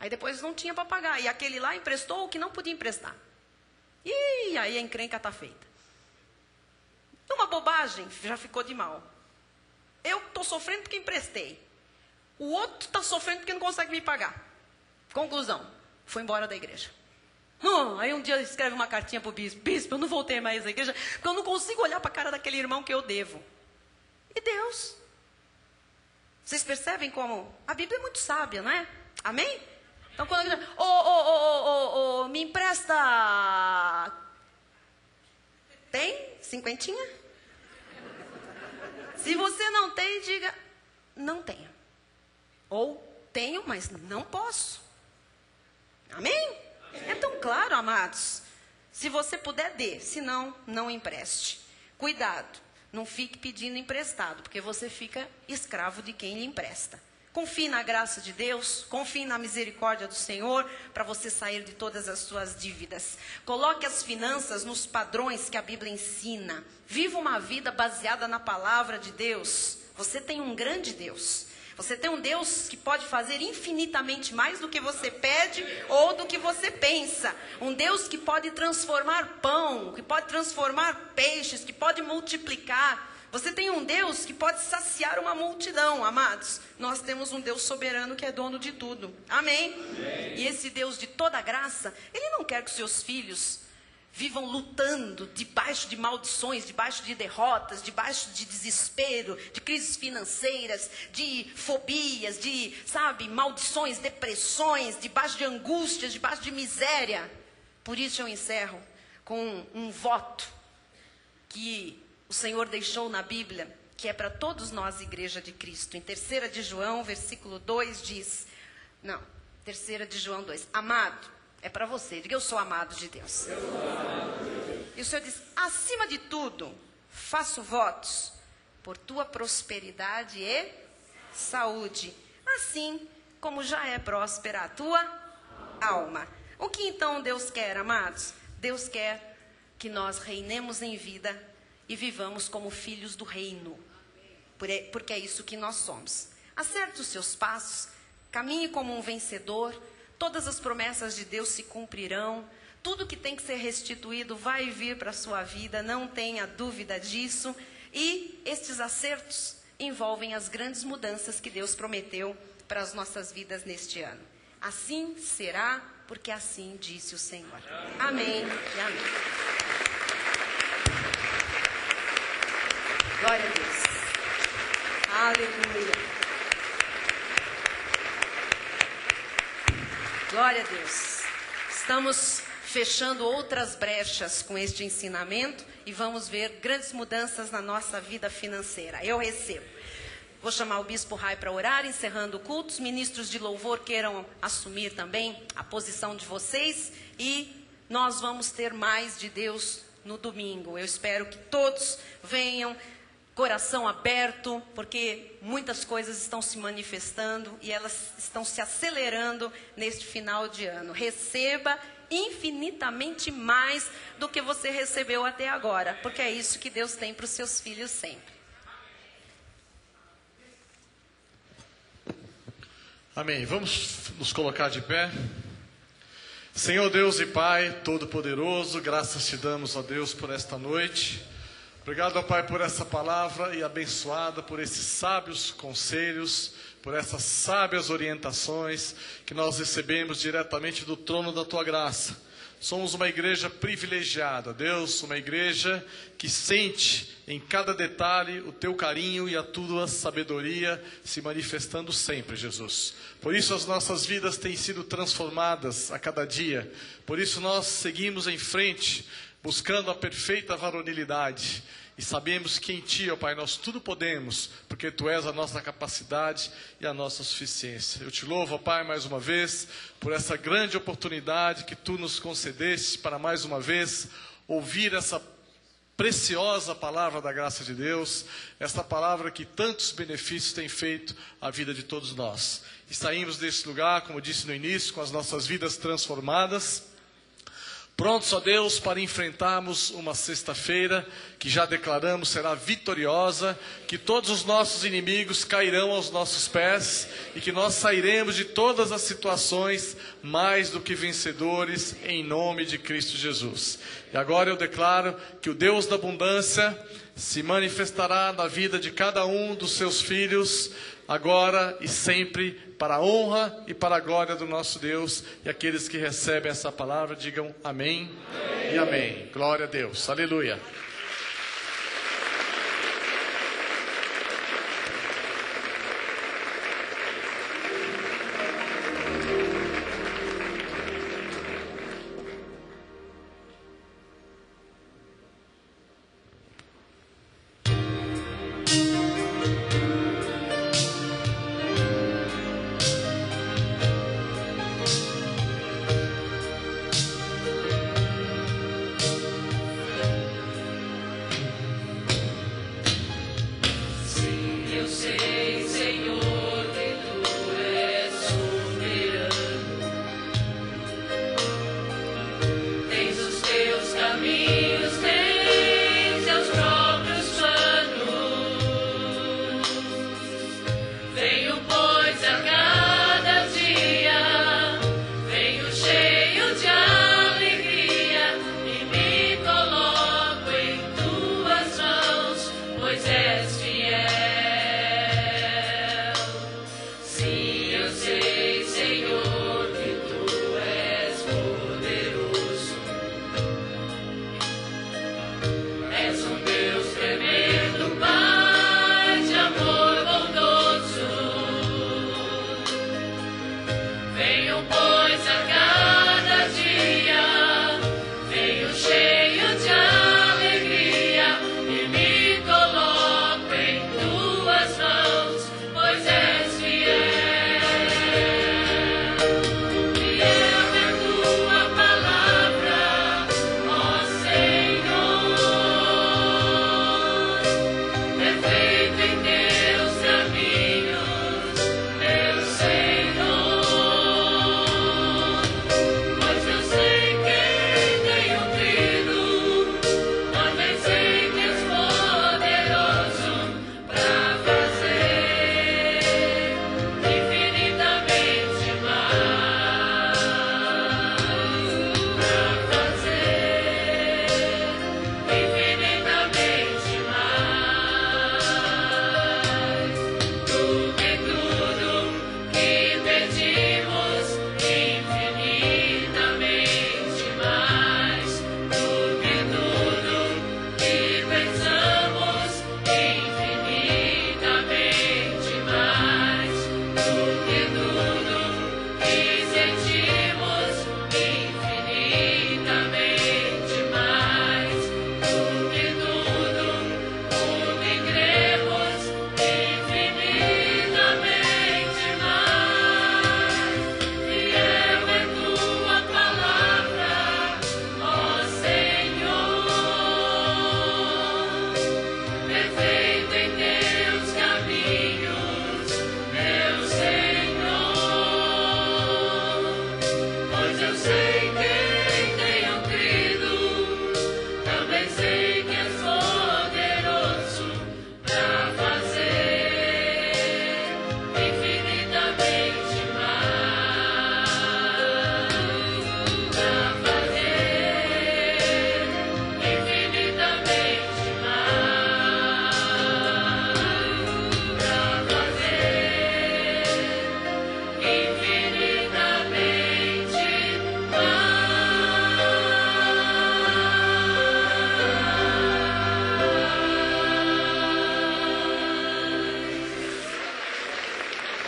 Aí depois não tinha para pagar, e aquele lá emprestou o que não podia emprestar. E aí a encrenca está feita. Uma bobagem, já ficou de mal. Eu estou sofrendo porque emprestei. O outro está sofrendo porque não consegue me pagar. Conclusão, foi embora da igreja. Aí um dia escreve uma cartinha para o bispo: bispo, eu não voltei mais à igreja, porque eu não consigo olhar para a cara daquele irmão que eu devo. E Deus? Vocês percebem como? A Bíblia é muito sábia, não é? Amém? Então quando ele diz, me empresta... Tem? 50? Se você não tem, diga, não tenho. Ou tenho, mas não posso. Amém? É tão claro, amados. Se você puder, dê. Se não, não empreste. Cuidado. Não fique pedindo emprestado, porque você fica escravo de quem lhe empresta. Confie na graça de Deus, confie na misericórdia do Senhor, para você sair de todas as suas dívidas. Coloque as finanças nos padrões que a Bíblia ensina. Viva uma vida baseada na palavra de Deus. Você tem um grande Deus. Você tem um Deus que pode fazer infinitamente mais do que você pede ou do que você pensa. Um Deus que pode transformar pão, que pode transformar peixes, que pode multiplicar. Você tem um Deus que pode saciar uma multidão, amados. Nós temos um Deus soberano que é dono de tudo. Amém? Amém. E esse Deus de toda graça, Ele não quer que os seus filhos vivam lutando debaixo de maldições, debaixo de derrotas, debaixo de desespero, de crises financeiras, de fobias, de, maldições, depressões, debaixo de angústias, debaixo de miséria. Por isso eu encerro com um voto que o Senhor deixou na Bíblia, que é para todos nós, Igreja de Cristo. Em 3 de João, versículo 2 diz, 3 de João 2, amado, é para você, diga, eu sou amado de Deus. Eu sou amado de Deus. E o Senhor diz, acima de tudo, faço votos por tua prosperidade e saúde, assim como já é próspera a tua alma. O que então Deus quer, amados? Deus quer que nós reinemos em vida e vivamos como filhos do reino, porque é isso que nós somos. Acerte os seus passos, caminhe como um vencedor, todas as promessas de Deus se cumprirão, tudo que tem que ser restituído vai vir para a sua vida, não tenha dúvida disso, e estes acertos envolvem as grandes mudanças que Deus prometeu para as nossas vidas neste ano. Assim será, porque assim disse o Senhor. Amém e amém. Glória a Deus. Aleluia. Glória a Deus. Estamos fechando outras brechas com este ensinamento e vamos ver grandes mudanças na nossa vida financeira. Eu recebo. Vou chamar o Bispo Rai para orar, encerrando o culto. Os ministros de louvor queiram assumir também a posição de vocês e nós vamos ter mais de Deus no domingo. Eu espero que todos venham, coração aberto, porque muitas coisas estão se manifestando e elas estão se acelerando neste final de ano. Receba infinitamente mais do que você recebeu até agora, porque é isso que Deus tem para os seus filhos sempre. Amém. Vamos nos colocar de pé. Senhor Deus e Pai Todo-Poderoso, graças te damos, ó Deus, por esta noite. Obrigado, ó Pai, por essa palavra e abençoada por esses sábios conselhos, por essas sábias orientações que nós recebemos diretamente do trono da Tua graça. Somos uma igreja privilegiada, Deus, uma igreja que sente em cada detalhe o Teu carinho e a Tua sabedoria se manifestando sempre, Jesus. Por isso as nossas vidas têm sido transformadas a cada dia. Por isso nós seguimos em frente, buscando a perfeita varonilidade. E sabemos que em Ti, ó Pai, nós tudo podemos, porque Tu és a nossa capacidade e a nossa suficiência. Eu te louvo, ó Pai, mais uma vez, por essa grande oportunidade que Tu nos concedeste para mais uma vez ouvir essa preciosa palavra da graça de Deus, esta palavra que tantos benefícios tem feito à vida de todos nós. E saímos desse lugar, como disse no início, com as nossas vidas transformadas, prontos, ó Deus, para enfrentarmos uma sexta-feira que já declaramos será vitoriosa, que todos os nossos inimigos cairão aos nossos pés e que nós sairemos de todas as situações mais do que vencedores em nome de Cristo Jesus. E agora eu declaro que o Deus da abundância se manifestará na vida de cada um dos seus filhos, agora e sempre, para a honra e para a glória do nosso Deus. E aqueles que recebem essa palavra, digam amém, amém. E amém. Glória a Deus. Aleluia.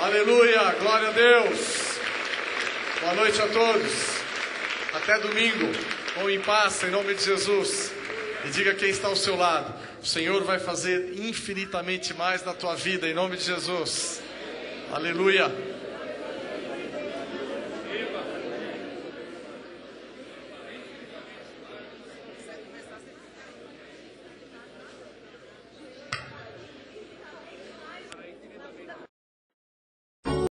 Aleluia, glória a Deus. Boa noite a todos. Até domingo. Vão em paz, em nome de Jesus. E diga quem está ao seu lado: o Senhor vai fazer infinitamente mais na tua vida, em nome de Jesus. Aleluia.